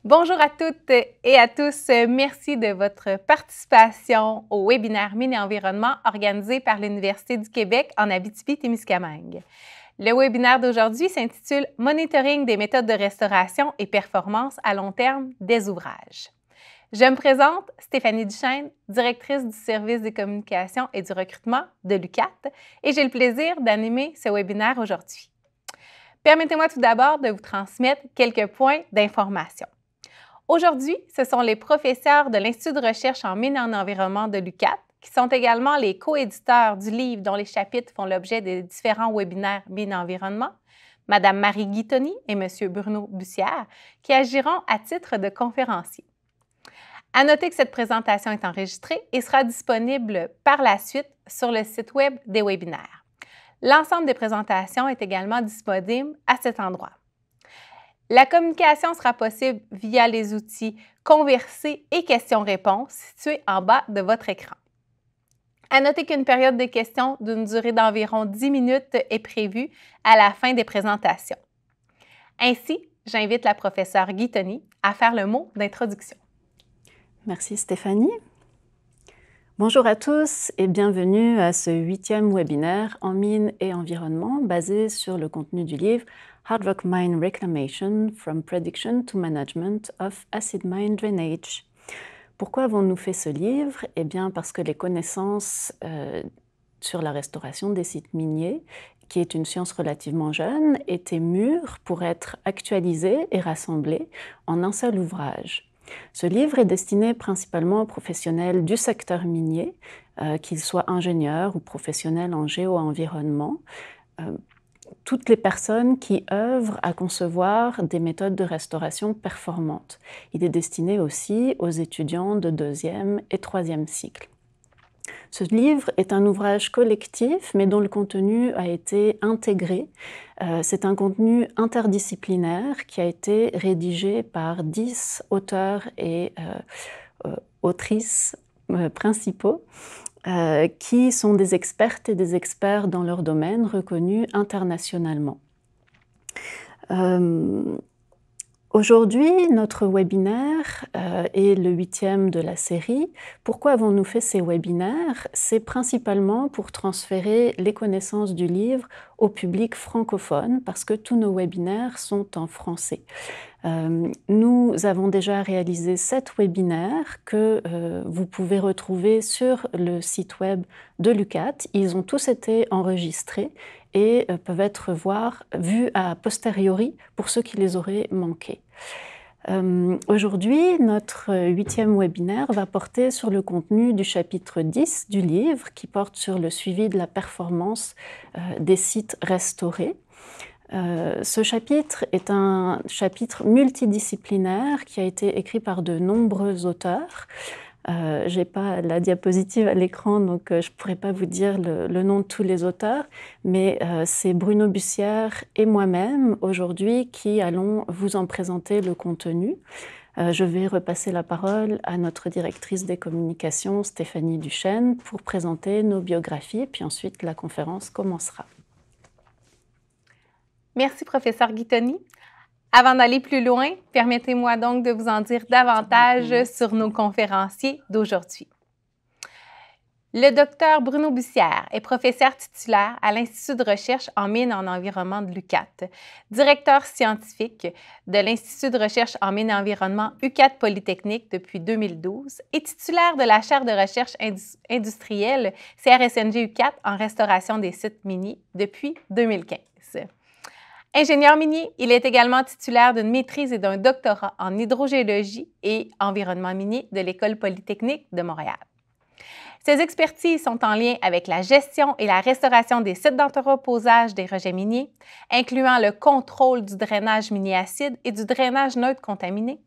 Bonjour à toutes et à tous. Merci de votre participation au webinaire Mine et Environnement organisé par l'Université du Québec en Abitibi-Témiscamingue. Le webinaire d'aujourd'hui s'intitule « Monitoring des méthodes de restauration et performance à long terme des ouvrages ». Je me présente, Stéphanie Duchesne, directrice du service des communications et du recrutement de l'UQAT, et j'ai le plaisir d'animer ce webinaire aujourd'hui. Permettez-moi tout d'abord de vous transmettre quelques points d'information. Aujourd'hui, ce sont les professeurs de l'Institut de recherche en mines et en environnement de l'UQAT qui sont également les coéditeurs du livre dont les chapitres font l'objet des différents webinaires Mines et environnement, Mme Marie Guitoni et M. Bruno Bussière, qui agiront à titre de conférenciers. À noter que cette présentation est enregistrée et sera disponible par la suite sur le site Web des webinaires. L'ensemble des présentations est également disponible à cet endroit. La communication sera possible via les outils Converser et questions-réponses situés en bas de votre écran. À noter qu'une période de questions d'une durée d'environ 10 minutes est prévue à la fin des présentations. Ainsi, j'invite la professeure Guitoni à faire le mot d'introduction. Merci Stéphanie. Bonjour à tous et bienvenue à ce 8e webinaire en mines et environnement basé sur le contenu du livre Hard Rock Mine Reclamation From Prediction to Management of Acid Mine Drainage. Pourquoi avons-nous fait ce livre? Eh bien parce que les connaissances sur la restauration des sites miniers, qui est une science relativement jeune, étaient mûres pour être actualisées et rassemblées en un seul ouvrage. Ce livre est destiné principalement aux professionnels du secteur minier, qu'ils soient ingénieurs ou professionnels en géo-environnement, toutes les personnes qui œuvrent à concevoir des méthodes de restauration performantes. Il est destiné aussi aux étudiants de 2e et 3e cycle. Ce livre est un ouvrage collectif, mais dont le contenu a été intégré. C'est un contenu interdisciplinaire qui a été rédigé par 10 auteurs et autrices principaux, qui sont des expertes et des experts dans leur domaine reconnus internationalement. Aujourd'hui, notre webinaire est le 8e de la série. Pourquoi avons-nous fait ces webinaires? C'est principalement pour transférer les connaissances du livre au public francophone, parce que tous nos webinaires sont en français. Nous avons déjà réalisé 7 webinaires que vous pouvez retrouver sur le site web de l'UQAT. Ils ont tous été enregistrés et peuvent être vus a posteriori pour ceux qui les auraient manqués. Aujourd'hui, notre 8e webinaire va porter sur le contenu du chapitre 10 du livre qui porte sur le suivi de la performance des sites restaurés. Ce chapitre est un chapitre multidisciplinaire qui a été écrit par de nombreux auteurs. Je n'ai pas la diapositive à l'écran, donc je ne pourrais pas vous dire le nom de tous les auteurs, mais c'est Bruno Bussière et moi-même aujourd'hui qui allons vous en présenter le contenu. Je vais repasser la parole à notre directrice des communications, Stéphanie Duchesne, pour présenter nos biographies, puis ensuite la conférence commencera. Merci, professeur Guitoni. Avant d'aller plus loin, permettez-moi donc de vous en dire davantage sur nos conférenciers d'aujourd'hui. Le docteur Bruno Bussière est professeur titulaire à l'Institut de recherche en mines et en environnement de l'UQAT, directeur scientifique de l'Institut de recherche en mines et environnement UQAT Polytechnique depuis 2012 et titulaire de la chaire de recherche industrielle CRSNG UQAT en restauration des sites miniers depuis 2015. Ingénieur minier, il est également titulaire d'une maîtrise et d'un doctorat en hydrogéologie et environnement minier de l'École polytechnique de Montréal. Ses expertises sont en lien avec la gestion et la restauration des sites d'entreposage des rejets miniers, incluant le contrôle du drainage minier acide et du drainage neutre contaminé,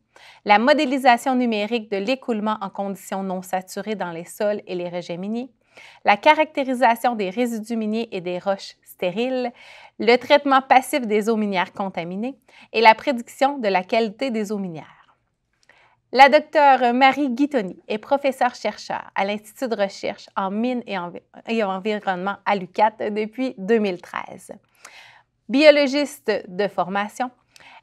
la modélisation numérique de l'écoulement en conditions non saturées dans les sols et les rejets miniers, la caractérisation des résidus miniers et des roches stériles, le traitement passif des eaux minières contaminées et la prédiction de la qualité des eaux minières. La docteure Marie Guitoni est professeure-chercheur à l'Institut de recherche en mines et environnement à l'UQAT depuis 2013. Biologiste de formation,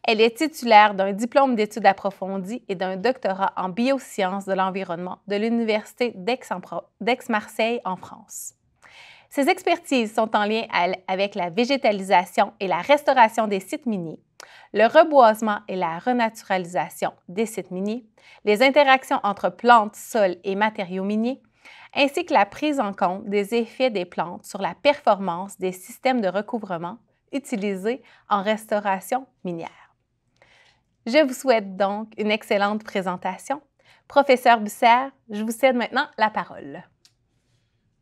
Elle est titulaire d'un diplôme d'études approfondies et d'un doctorat en biosciences de l'environnement de l'Université d'Aix-Marseille en France. Ses expertises sont en lien avec la végétalisation et la restauration des sites miniers, le reboisement et la renaturalisation des sites miniers, les interactions entre plantes, sols et matériaux miniers, ainsi que la prise en compte des effets des plantes sur la performance des systèmes de recouvrement utilisés en restauration minière. Je vous souhaite donc une excellente présentation. Professeur Bussière, je vous cède maintenant la parole.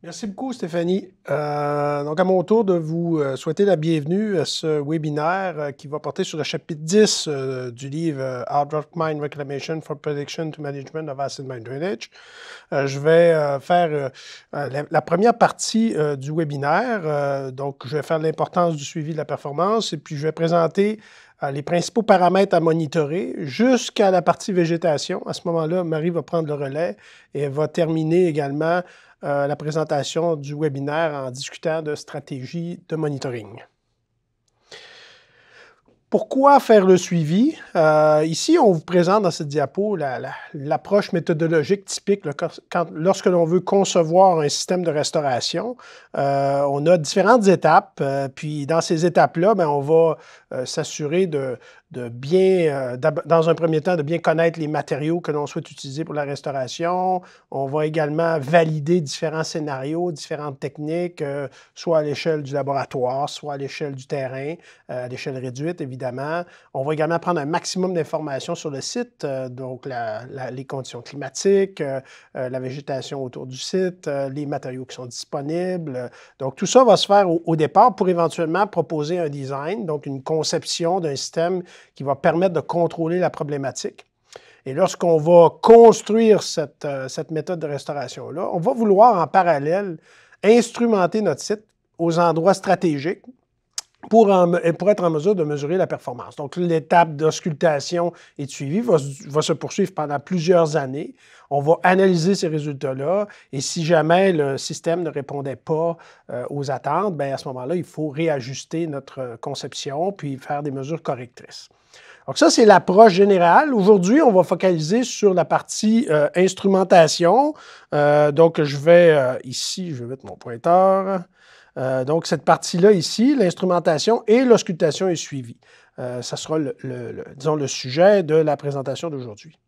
Merci beaucoup, Stéphanie. Donc, à mon tour de vous souhaiter la bienvenue à ce webinaire qui va porter sur le chapitre 10 du livre Hard Rock Mine Reclamation for Prediction to Management of Acid Mine Drainage. Je vais faire la première partie du webinaire. Donc, je vais faire l'importance du suivi de la performance et puis je vais présenter les principaux paramètres à monitorer jusqu'à la partie végétation. À ce moment-là, Marie va prendre le relais et elle va terminer également la présentation du webinaire en discutant de stratégies de monitoring. Pourquoi faire le suivi? Ici, on vous présente dans cette diapo l'approche méthodologique typique lorsque l'on veut concevoir un système de restauration. On a différentes étapes, puis dans ces étapes-là, on va s'assurer dans un premier temps, de bien connaître les matériaux que l'on souhaite utiliser pour la restauration. On va également valider différents scénarios, différentes techniques, soit à l'échelle du laboratoire, soit à l'échelle du terrain, à l'échelle réduite, évidemment. On va également prendre un maximum d'informations sur le site, donc les conditions climatiques, la végétation autour du site, les matériaux qui sont disponibles. Donc, tout ça va se faire au départ pour éventuellement proposer un design, donc une conception d'un système qui va permettre de contrôler la problématique. Et lorsqu'on va construire cette méthode de restauration-là, on va vouloir en parallèle instrumenter notre site aux endroits stratégiques pour être en mesure de mesurer la performance. Donc, l'étape d'auscultation et de suivi va se poursuivre pendant plusieurs années. On va analyser ces résultats-là et si jamais le système ne répondait pas aux attentes, à ce moment-là, il faut réajuster notre conception puis faire des mesures correctrices. Donc ça, c'est l'approche générale. Aujourd'hui, on va focaliser sur la partie instrumentation. Donc, ici, je vais mettre mon pointeur. Donc, cette partie-là ici, l'instrumentation et l'auscultation et suivi. Ça sera, disons, le sujet de la présentation d'aujourd'hui.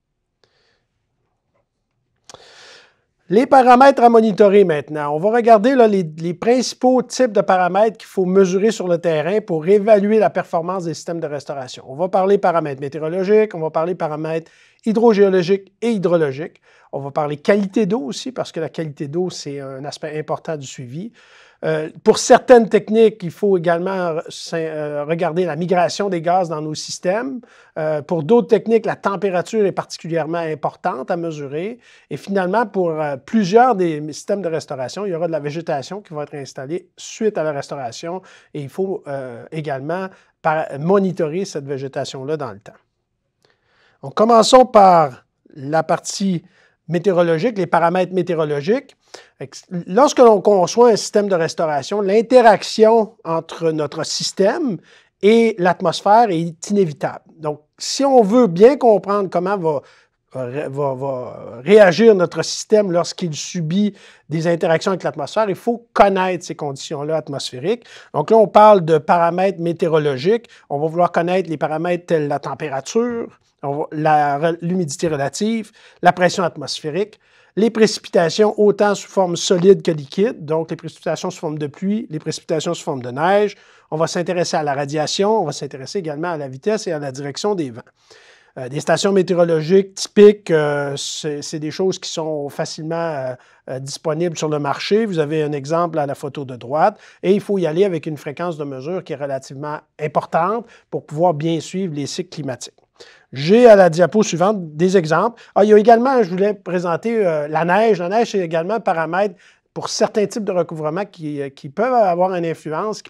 Les paramètres à monitorer maintenant. On va regarder là, les principaux types de paramètres qu'il faut mesurer sur le terrain pour évaluer la performance des systèmes de restauration. On va parler paramètres météorologiques, on va parler paramètres hydrogéologiques et hydrologiques. On va parler qualité d'eau aussi, parce que la qualité d'eau, c'est un aspect important du suivi. Pour certaines techniques, il faut également regarder la migration des gaz dans nos systèmes. Pour d'autres techniques, la température est particulièrement importante à mesurer. Et finalement, pour plusieurs des systèmes de restauration, il y aura de la végétation qui va être installée suite à la restauration. Et il faut également monitorer cette végétation-là dans le temps. Donc, commençons par la partie météorologique, les paramètres météorologiques. Lorsque l'on conçoit un système de restauration, l'interaction entre notre système et l'atmosphère est inévitable. Donc, si on veut bien comprendre comment va réagir notre système lorsqu'il subit des interactions avec l'atmosphère, il faut connaître ces conditions-là atmosphériques. Donc là, on parle de météorologiques. On va vouloir connaître les paramètres tels la température, l'humidité relative, la pression atmosphérique, les précipitations autant sous forme solide que liquide, donc les précipitations sous forme de pluie, les précipitations sous forme de neige. On va s'intéresser à la radiation, on va s'intéresser également à la vitesse et à la direction des vents. Des stations météorologiques typiques, c'est des choses qui sont facilement disponibles sur le marché. Vous avez un exemple à la photo de droite et il faut y aller avec une fréquence de mesure qui est relativement importante pour pouvoir bien suivre les cycles climatiques. J'ai à la diapo suivante des exemples. Il y a également, je voulais présenter la neige. La neige, c'est également un paramètre pour certains types de recouvrement qui peuvent avoir une influence,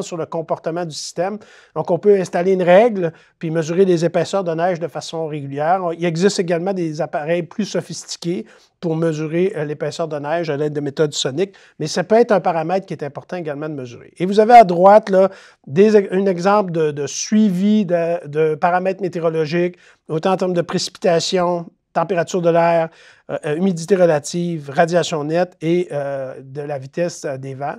sur le comportement du système. Donc, on peut installer une règle puis mesurer les épaisseurs de neige de façon régulière. Il existe également des appareils plus sophistiqués pour mesurer l'épaisseur de neige à l'aide de méthodes soniques, mais ça peut être un paramètre qui est important également de mesurer. Et vous avez à droite là, un exemple de suivi de paramètres météorologiques, autant en termes de précipitation, température de l'air, humidité relative, radiation nette et de la vitesse des vents.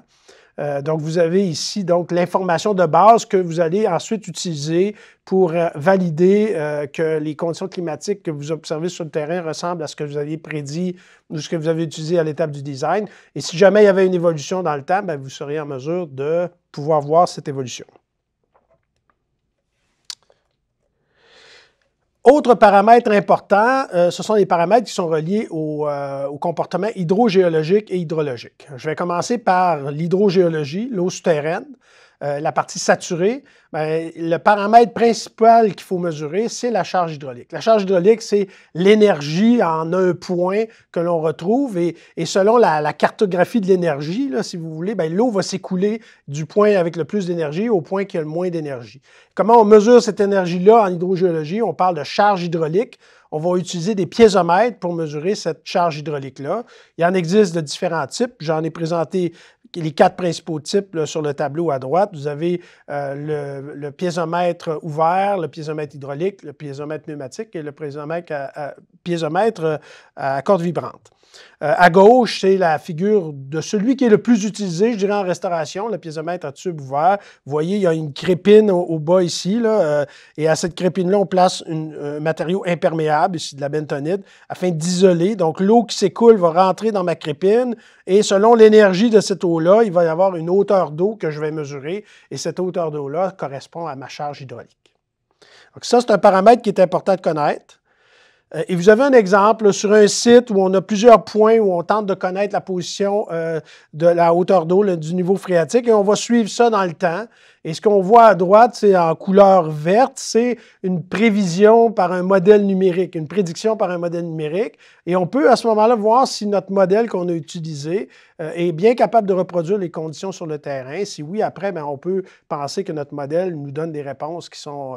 Donc, vous avez ici l'information de base que vous allez ensuite utiliser pour valider que les conditions climatiques que vous observez sur le terrain ressemblent à ce que vous aviez prédit ou ce que vous avez utilisé à l'étape du design. Et si jamais il y avait une évolution dans le temps, bien, vous seriez en mesure de pouvoir voir cette évolution. Autre paramètre important, ce sont les paramètres qui sont reliés au comportement hydrogéologique et hydrologique. Je vais commencer par l'hydrogéologie, l'eau souterraine, la partie saturée. Bien, le paramètre principal qu'il faut mesurer, c'est la charge hydraulique. La charge hydraulique, c'est l'énergie en un point que l'on retrouve et selon la cartographie de l'énergie, si vous voulez, l'eau va s'écouler du point avec le plus d'énergie au point qui a le moins d'énergie. Comment on mesure cette énergie-là en hydrogéologie? On parle de charge hydraulique. On va utiliser des piézomètres pour mesurer cette charge hydraulique-là. Il y en existe de différents types. J'en ai présenté les 4 principaux types là, sur le tableau à droite. Vous avez le piézomètre ouvert, le piézomètre hydraulique, le piézomètre pneumatique et le piézomètre à corde vibrante. À gauche, c'est la figure de celui qui est le plus utilisé, je dirais, en restauration, le piézomètre à tube ouvert. Vous voyez, il y a une crépine au bas ici, là, et à cette crépine-là, on place un matériau imperméable, ici de la bentonite, afin d'isoler. Donc, l'eau qui s'écoule va rentrer dans ma crépine, et selon l'énergie de cette eau-là, il va y avoir une hauteur d'eau que je vais mesurer, et cette hauteur d'eau-là correspond à ma charge hydraulique. Donc, ça, c'est un paramètre qui est important de connaître. Et vous avez un exemple sur un site où on a plusieurs points où on tente de connaître la position de la hauteur d'eau, du niveau phréatique, et on va suivre ça dans le temps. Et ce qu'on voit à droite, c'est en couleur verte, c'est une prévision par un modèle numérique, une prédiction par un modèle numérique. Et on peut à ce moment-là voir si notre modèle qu'on a utilisé est bien capable de reproduire les conditions sur le terrain. Si oui, après, bien, on peut penser que notre modèle nous donne des réponses qui sont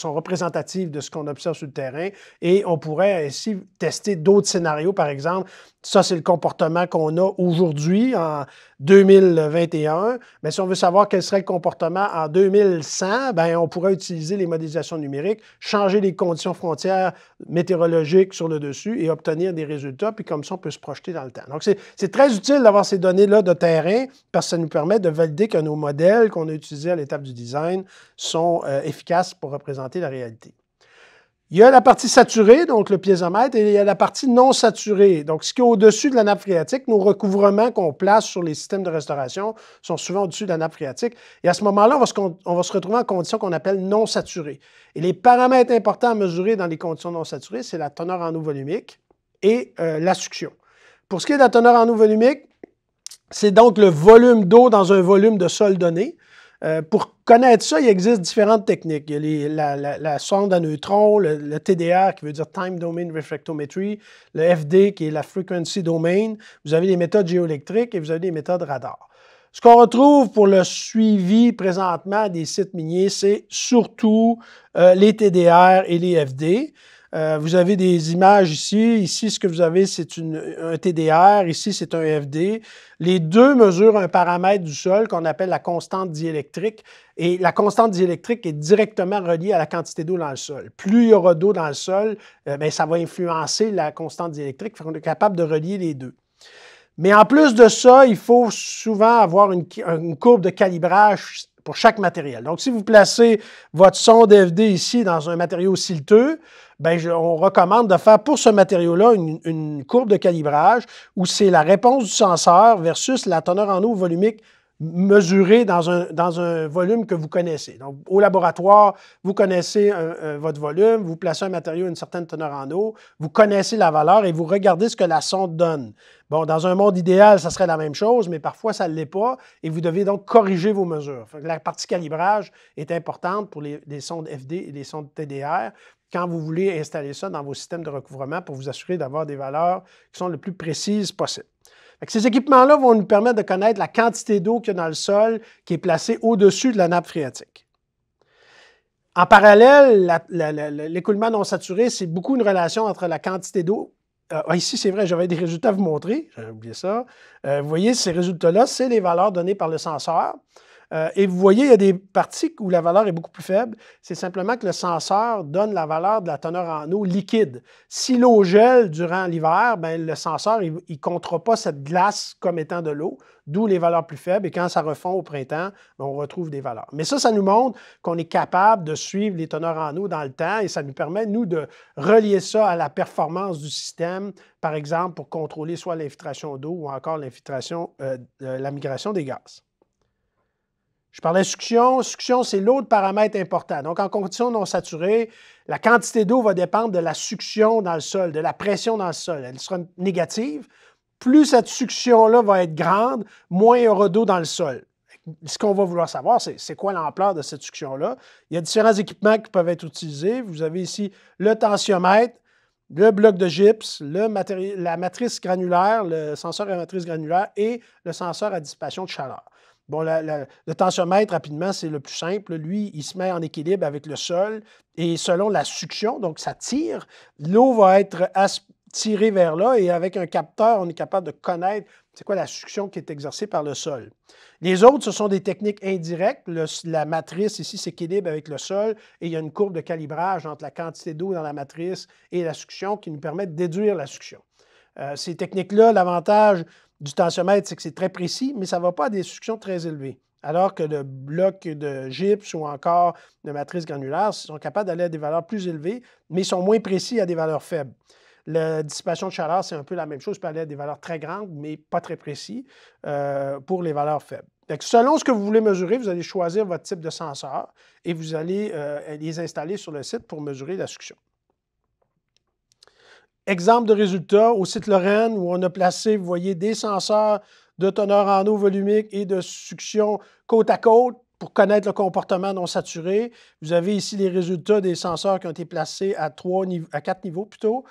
représentatives de ce qu'on observe sur le terrain. Et on pourrait ainsi tester d'autres scénarios, par exemple. Ça, c'est le comportement qu'on a aujourd'hui, en 2021. Mais si on veut savoir quel serait le comportement en 2100, bien, on pourrait utiliser les modélisations numériques, changer les conditions frontières météorologiques sur le dessus et obtenir des résultats. Puis comme ça, on peut se projeter dans le temps. Donc, c'est très utile d'avoir ces données-là de terrain parce que ça nous permet de valider que nos modèles qu'on a utilisés à l'étape du design sont efficaces pour représenter la réalité. Il y a la partie saturée, donc le piézomètre, et il y a la partie non saturée. Donc, ce qui est au-dessus de la nappe phréatique, nos recouvrements qu'on place sur les systèmes de restauration sont souvent au-dessus de la nappe phréatique. Et à ce moment-là, on va se retrouver en conditions qu'on appelle non saturées. Et les paramètres importants à mesurer dans les conditions non saturées, c'est la teneur en eau volumique et la succion. Pour ce qui est de la teneur en eau volumique, c'est donc le volume d'eau dans un volume de sol donné. Pour connaître ça, il existe différentes techniques. Il y a la sonde à neutrons, le TDR qui veut dire Time Domain Refractometry, le FD qui est la Frequency Domain. Vous avez les méthodes géoélectriques et vous avez les méthodes radar. Ce qu'on retrouve pour le suivi présentement des sites miniers, c'est surtout les TDR et les FD. Vous avez des images ici. Ici, ce que vous avez, c'est un TDR. Ici, c'est un FD. Les deux mesurent un paramètre du sol qu'on appelle la constante diélectrique. Et la constante diélectrique est directement reliée à la quantité d'eau dans le sol. Plus il y aura d'eau dans le sol, bien, ça va influencer la constante diélectrique. On est capable de relier les deux. Mais en plus de ça, il faut souvent avoir une courbe de calibrage pour chaque matériel. Donc, si vous placez votre sonde FD ici dans un matériau silteux, bien, on recommande de faire pour ce matériau-là une courbe de calibrage où c'est la réponse du senseur versus la teneur en eau volumique mesurée dans un volume que vous connaissez. Donc, au laboratoire, vous connaissez votre volume, vous placez un matériau à une certaine teneur en eau, vous connaissez la valeur et vous regardez ce que la sonde donne. Bon, dans un monde idéal, ça serait la même chose, mais parfois, ça ne l'est pas et vous devez donc corriger vos mesures. La partie calibrage est importante pour les sondes FD et les sondes TDR quand vous voulez installer ça dans vos systèmes de recouvrement pour vous assurer d'avoir des valeurs qui sont le plus précises possible. Ces équipements-là vont nous permettre de connaître la quantité d'eau qu'il y a dans le sol qui est placée au-dessus de la nappe phréatique. En parallèle, l'écoulement non saturé, c'est beaucoup une relation entre la quantité d'eau. Ici, c'est vrai, j'avais des résultats à vous montrer. J'ai oublié ça. Vous voyez, ces résultats-là, c'est les valeurs données par le senseur. Et vous voyez, il y a des parties où la valeur est beaucoup plus faible. C'est simplement que le senseur donne la valeur de la teneur en eau liquide. Si l'eau gèle durant l'hiver, bien, le senseur, il ne comptera pas cette glace comme étant de l'eau, d'où les valeurs plus faibles. Et quand ça refond au printemps, bien, on retrouve des valeurs. Mais ça nous montre qu'on est capable de suivre les teneurs en eau dans le temps et ça nous permet, nous, de relier ça à la performance du système, par exemple, pour contrôler soit l'infiltration d'eau ou encore l'infiltration, la migration des gaz. Je parlais de succion. Succion, c'est l'autre paramètre important. Donc, en conditions non saturées, la quantité d'eau va dépendre de la succion dans le sol, de la pression dans le sol. Elle sera négative. Plus cette succion-là va être grande, moins il y aura d'eau dans le sol. Ce qu'on va vouloir savoir, c'est quoi l'ampleur de cette succion-là. Il y a différents équipements qui peuvent être utilisés. Vous avez ici le tensiomètre, le bloc de gypse, la matrice granulaire, le senseur à matrice granulaire et le senseur à dissipation de chaleur. Bon, le tensiomètre, rapidement, c'est le plus simple. Lui, il se met en équilibre avec le sol et selon la succion, donc ça tire, l'eau va être tirée vers là et avec un capteur, on est capable de connaître c'est quoi la succion qui est exercée par le sol. Les autres, ce sont des techniques indirectes. La matrice ici s'équilibre avec le sol et il y a une courbe de calibrage entre la quantité d'eau dans la matrice et la succion qui nous permet de déduire la succion. Ces techniques-là, l'avantage du tensiomètre, c'est que c'est très précis, mais ça ne va pas à des succions très élevées. Alors que le bloc de gypse ou encore de matrice granulaire sont capables d'aller à des valeurs plus élevées, mais sont moins précis à des valeurs faibles. La dissipation de chaleur, c'est un peu la même chose, peut aller à des valeurs très grandes, mais pas très précis pour les valeurs faibles. Donc, selon ce que vous voulez mesurer, vous allez choisir votre type de senseur et vous allez les installer sur le site pour mesurer la succion. Exemple de résultat au site Lorraine où on a placé, vous voyez, des senseurs de teneur en eau volumique et de succion côte à côte pour connaître le comportement non saturé. Vous avez ici les résultats des senseurs qui ont été placés à 4 niveaux plutôt,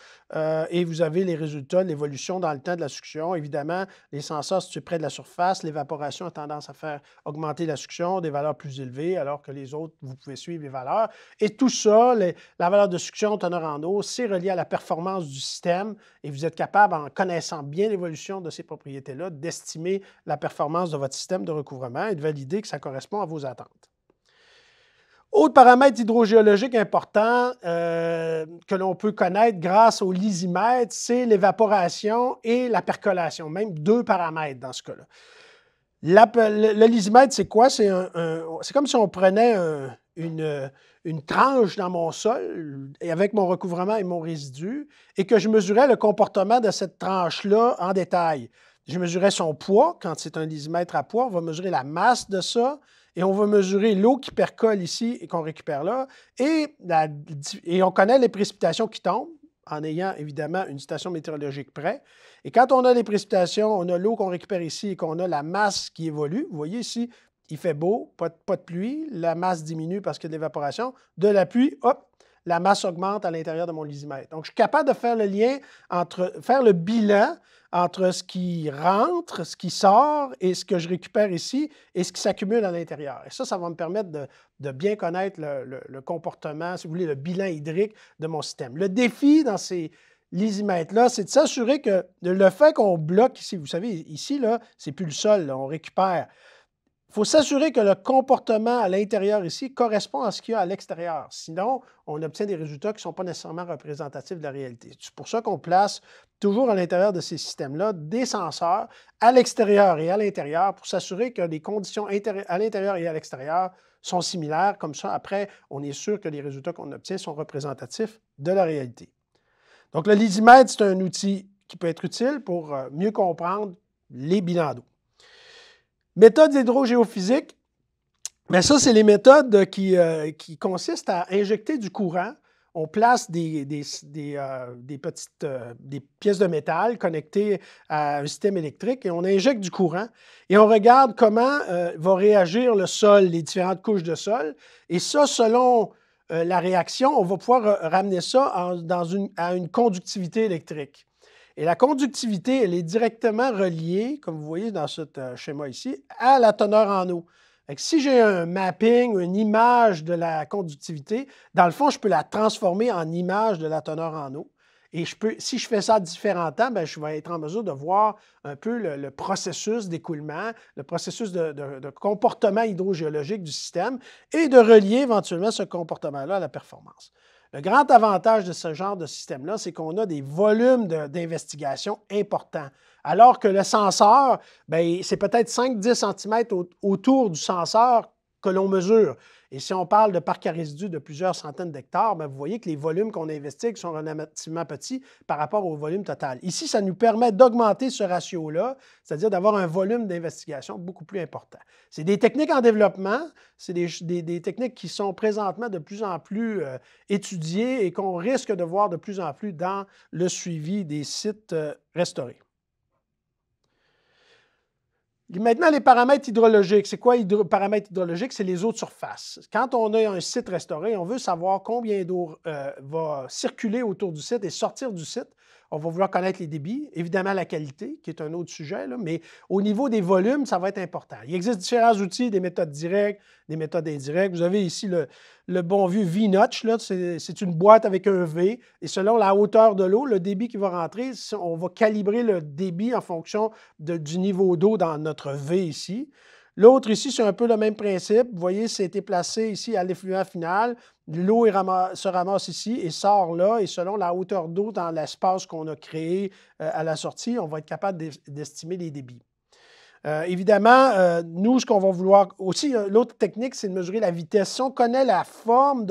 et vous avez les résultats de l'évolution dans le temps de la succion. Évidemment, les senseurs situés près de la surface, l'évaporation a tendance à faire augmenter la succion, des valeurs plus élevées, alors que les autres, vous pouvez suivre les valeurs. Et tout ça, la valeur de succion, teneur en eau, c'est relié à la performance du système et vous êtes capable, en connaissant bien l'évolution de ces propriétés-là, d'estimer la performance de votre système de recouvrement et de valider que ça correspond à vos attentes. Autre paramètre hydrogéologique important que l'on peut connaître grâce au lysimètre, c'est l'évaporation et la percolation, même deux paramètres dans ce cas-là. Le lysimètre, c'est quoi? C'est comme si on prenait une tranche dans mon sol et avec mon recouvrement et mon résidu et que je mesurais le comportement de cette tranche-là en détail. Je mesurais son poids, quand c'est un lysimètre à poids, on va mesurer la masse de ça et on va mesurer l'eau qui percole ici et qu'on récupère là. Et on connaît les précipitations qui tombent en ayant évidemment une station météorologique près. Et quand on a les précipitations, on a l'eau qu'on récupère ici et qu'on a la masse qui évolue. Vous voyez ici, il fait beau, pas de pluie, la masse diminue parce qu'il y a de l'évaporation. De la pluie, hop, la masse augmente à l'intérieur de mon lysimètre. Donc, je suis capable de faire le lien faire le bilan entre ce qui rentre, ce qui sort et ce que je récupère ici et ce qui s'accumule à l'intérieur. Et ça va me permettre de bien connaître le comportement, si vous voulez, le bilan hydrique de mon système. Le défi dans ces lysimètres-là, c'est de s'assurer que le fait qu'on bloque ici, vous savez, ici, là, c'est plus le sol, là, on récupère. Il faut s'assurer que le comportement à l'intérieur ici correspond à ce qu'il y a à l'extérieur. Sinon, on obtient des résultats qui ne sont pas nécessairement représentatifs de la réalité. C'est pour ça qu'on place toujours à l'intérieur de ces systèmes-là des senseurs à l'extérieur et à l'intérieur pour s'assurer que les conditions à l'intérieur et à l'extérieur sont similaires. Comme ça, après, on est sûr que les résultats qu'on obtient sont représentatifs de la réalité. Donc, le lysimètre, c'est un outil qui peut être utile pour mieux comprendre les bilans d'eau. Méthodes hydrogéophysiques, bien ça, c'est les méthodes qui consistent à injecter du courant. On place des pièces de métal connectées à un système électrique et on injecte du courant et on regarde comment va réagir le sol, les différentes couches de sol. Et ça, selon la réaction, on va pouvoir ramener ça à une conductivité électrique. Et la conductivité, elle est directement reliée, comme vous voyez dans ce schéma ici, à la teneur en eau. Fait que si j'ai un mapping, une image de la conductivité, dans le fond, je peux la transformer en image de la teneur en eau. Et si je fais ça à différents temps, bien, je vais être en mesure de voir un peu le processus d'écoulement, le processus de comportement hydrogéologique du système et de relier éventuellement ce comportement-là à la performance. Le grand avantage de ce genre de système-là, c'est qu'on a des volumes d'investigation importants. Alors que le senseur, c'est peut-être 5-10 cm autour du senseur que l'on mesure. Et si on parle de parcs à résidus de plusieurs centaines d'hectares, vous voyez que les volumes qu'on investigue sont relativement petits par rapport au volume total. Ici, ça nous permet d'augmenter ce ratio-là, c'est-à-dire d'avoir un volume d'investigation beaucoup plus important. C'est des techniques en développement, c'est des techniques qui sont présentement de plus en plus étudiées et qu'on risque de voir de plus en plus dans le suivi des sites restaurés. Maintenant, les paramètres hydrologiques. C'est quoi les paramètres hydrologiques? C'est les eaux de surface. Quand on a un site restauré, on veut savoir combien d'eau va circuler autour du site et sortir du site. On va vouloir connaître les débits, évidemment la qualité, qui est un autre sujet, là, mais au niveau des volumes, ça va être important. Il existe différents outils, des méthodes directes, des méthodes indirectes. Vous avez ici le bon vieux V-Notch, c'est une boîte avec un V, et selon la hauteur de l'eau, le débit qui va rentrer, on va calibrer le débit en fonction du niveau d'eau dans notre V ici. L'autre ici, c'est un peu le même principe. Vous voyez, c'était placé ici à l'effluent final. L'eau se ramasse ici et sort là. Et selon la hauteur d'eau dans l'espace qu'on a créé à la sortie, on va être capable d'estimer les débits. Évidemment, nous, ce qu'on va vouloir aussi, l'autre technique, c'est de mesurer la vitesse. Si on connaît la forme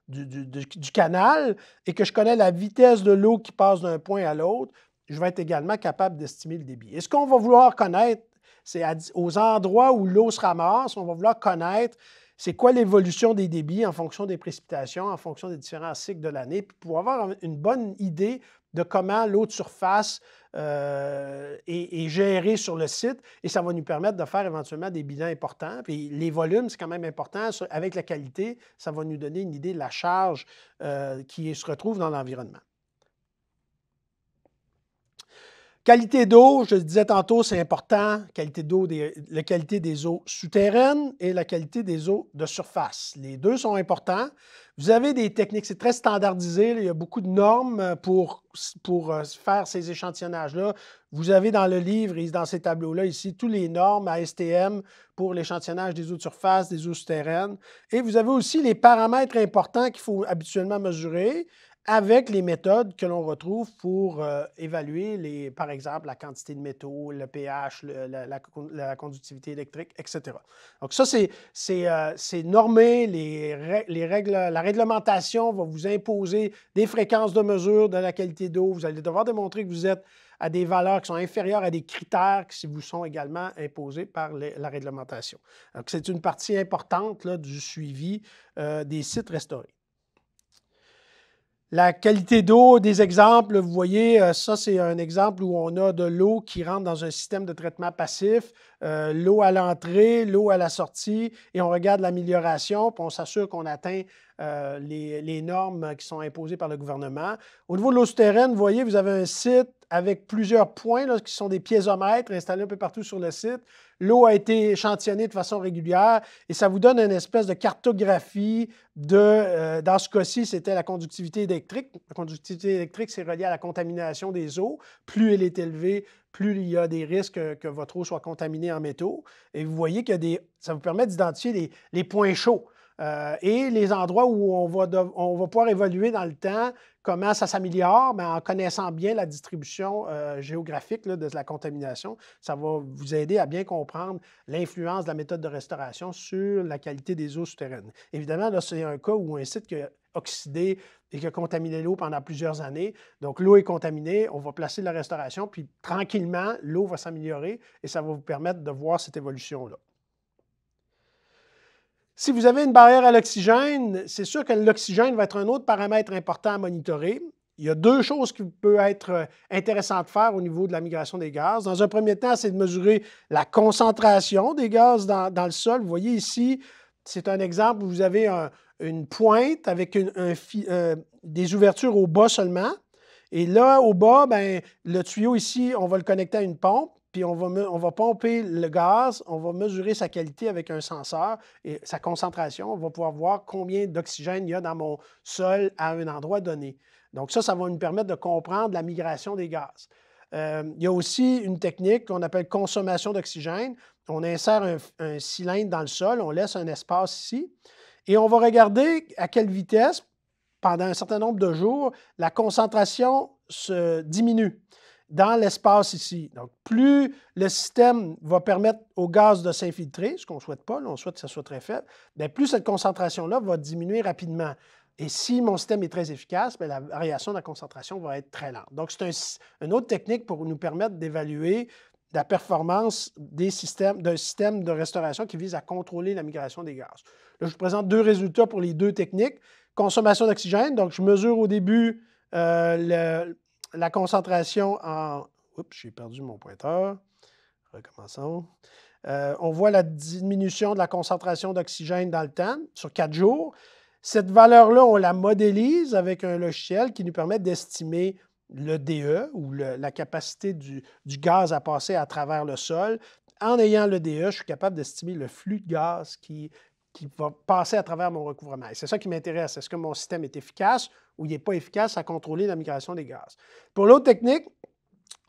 du canal et que je connais la vitesse de l'eau qui passe d'un point à l'autre, je vais être également capable d'estimer le débit. Et ce qu'on va vouloir connaître, c'est aux endroits où l'eau se ramasse, on va vouloir connaître c'est quoi l'évolution des débits en fonction des précipitations, en fonction des différents cycles de l'année, puis pour avoir une bonne idée de comment l'eau de surface est gérée sur le site, et ça va nous permettre de faire éventuellement des bilans importants. Puis les volumes, c'est quand même important. Avec la qualité, ça va nous donner une idée de la charge qui se retrouve dans l'environnement. Qualité d'eau, je le disais tantôt, c'est important. Qualité d'eau, la qualité des eaux souterraines et la qualité des eaux de surface. Les deux sont importants. Vous avez des techniques, c'est très standardisé. Il y a beaucoup de normes pour faire ces échantillonnages-là. Vous avez dans le livre et dans ces tableaux-là ici, tous les normes ASTM pour l'échantillonnage des eaux de surface, des eaux souterraines. Et vous avez aussi les paramètres importants qu'il faut habituellement mesurer, avec les méthodes que l'on retrouve pour évaluer, par exemple, la quantité de métaux, le pH, la conductivité électrique, etc. Donc ça, c'est normé. La réglementation va vous imposer des fréquences de mesure de la qualité d'eau. Vous allez devoir démontrer que vous êtes à des valeurs qui sont inférieures à des critères qui vous sont également imposés par la réglementation. Donc c'est une partie importante là, du suivi des sites restaurés. La qualité d'eau, des exemples, vous voyez, ça c'est un exemple où on a de l'eau qui rentre dans un système de traitement passif, l'eau à l'entrée, l'eau à la sortie, et on regarde l'amélioration, puis on s'assure qu'on atteint les normes qui sont imposées par le gouvernement. Au niveau de l'eau souterraine, vous voyez, vous avez un site avec plusieurs points là, qui sont des piézomètres installés un peu partout sur le site. L'eau a été échantillonnée de façon régulière et ça vous donne une espèce de cartographie dans ce cas-ci, c'était la conductivité électrique. La conductivité électrique, c'est relié à la contamination des eaux. Plus elle est élevée, plus il y a des risques que votre eau soit contaminée en métaux. Et vous voyez que ça vous permet d'identifier les points chauds. Et les endroits où on va pouvoir évaluer dans le temps comment ça s'améliore, mais en connaissant bien la distribution géographique là, de la contamination, ça va vous aider à bien comprendre l'influence de la méthode de restauration sur la qualité des eaux souterraines. Évidemment, là, c'est un cas où un site qui a oxydé et qui a contaminé l'eau pendant plusieurs années. Donc, l'eau est contaminée, on va placer de la restauration, puis tranquillement, l'eau va s'améliorer et ça va vous permettre de voir cette évolution-là. Si vous avez une barrière à l'oxygène, c'est sûr que l'oxygène va être un autre paramètre important à monitorer. Il y a deux choses qui peuvent être intéressantes à faire au niveau de la migration des gaz. Dans un premier temps, c'est de mesurer la concentration des gaz dans le sol. Vous voyez ici, c'est un exemple où vous avez une pointe avec des ouvertures au bas seulement. Et là, au bas, ben, le tuyau ici, on va le connecter à une pompe, puis on va pomper le gaz, on va mesurer sa qualité avec un senseur et sa concentration. On va pouvoir voir combien d'oxygène il y a dans mon sol à un endroit donné. Donc ça va nous permettre de comprendre la migration des gaz. Il y a aussi une technique qu'on appelle consommation d'oxygène. On insère un cylindre dans le sol, on laisse un espace ici, et on va regarder à quelle vitesse, pendant un certain nombre de jours, la concentration se diminue dans l'espace ici. Donc, plus le système va permettre au gaz de s'infiltrer, ce qu'on ne souhaite pas, là, on souhaite que ça soit très faible, bien, plus cette concentration-là va diminuer rapidement. Et si mon système est très efficace, bien, la variation de la concentration va être très lente. Donc, c'est une autre technique pour nous permettre d'évaluer la performance d'un système de restauration qui vise à contrôler la migration des gaz. Là, je vous présente deux résultats pour les deux techniques. Consommation d'oxygène, donc je mesure au début la concentration en... Oups, j'ai perdu mon pointeur. Recommençons. On voit la diminution de la concentration d'oxygène dans le temps sur 4 jours. Cette valeur-là, on la modélise avec un logiciel qui nous permet d'estimer le DE ou la capacité du gaz à passer à travers le sol. En ayant le DE, je suis capable d'estimer le flux de gaz qui va passer à travers mon recouvrement. Et c'est ça qui m'intéresse. Est-ce que mon système est efficace ou il n'est pas efficace à contrôler la migration des gaz? Pour l'autre technique,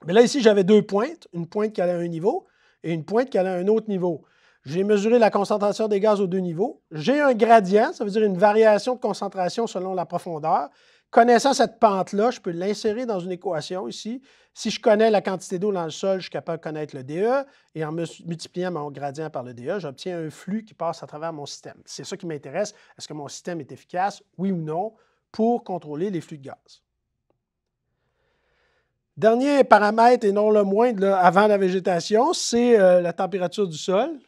bien là, ici, j'avais deux pointes, une pointe qui allait à un niveau et une pointe qui allait à un autre niveau. J'ai mesuré la concentration des gaz aux deux niveaux. J'ai un gradient, ça veut dire une variation de concentration selon la profondeur. Connaissant cette pente-là, je peux l'insérer dans une équation ici. Si je connais la quantité d'eau dans le sol, je suis capable de connaître le DE. Et en multipliant mon gradient par le DE, j'obtiens un flux qui passe à travers mon système. C'est ça qui m'intéresse. Est-ce que mon système est efficace, oui ou non, pour contrôler les flux de gaz? Dernier paramètre, et non le moindre, là, avant la végétation, c'est la température du sol.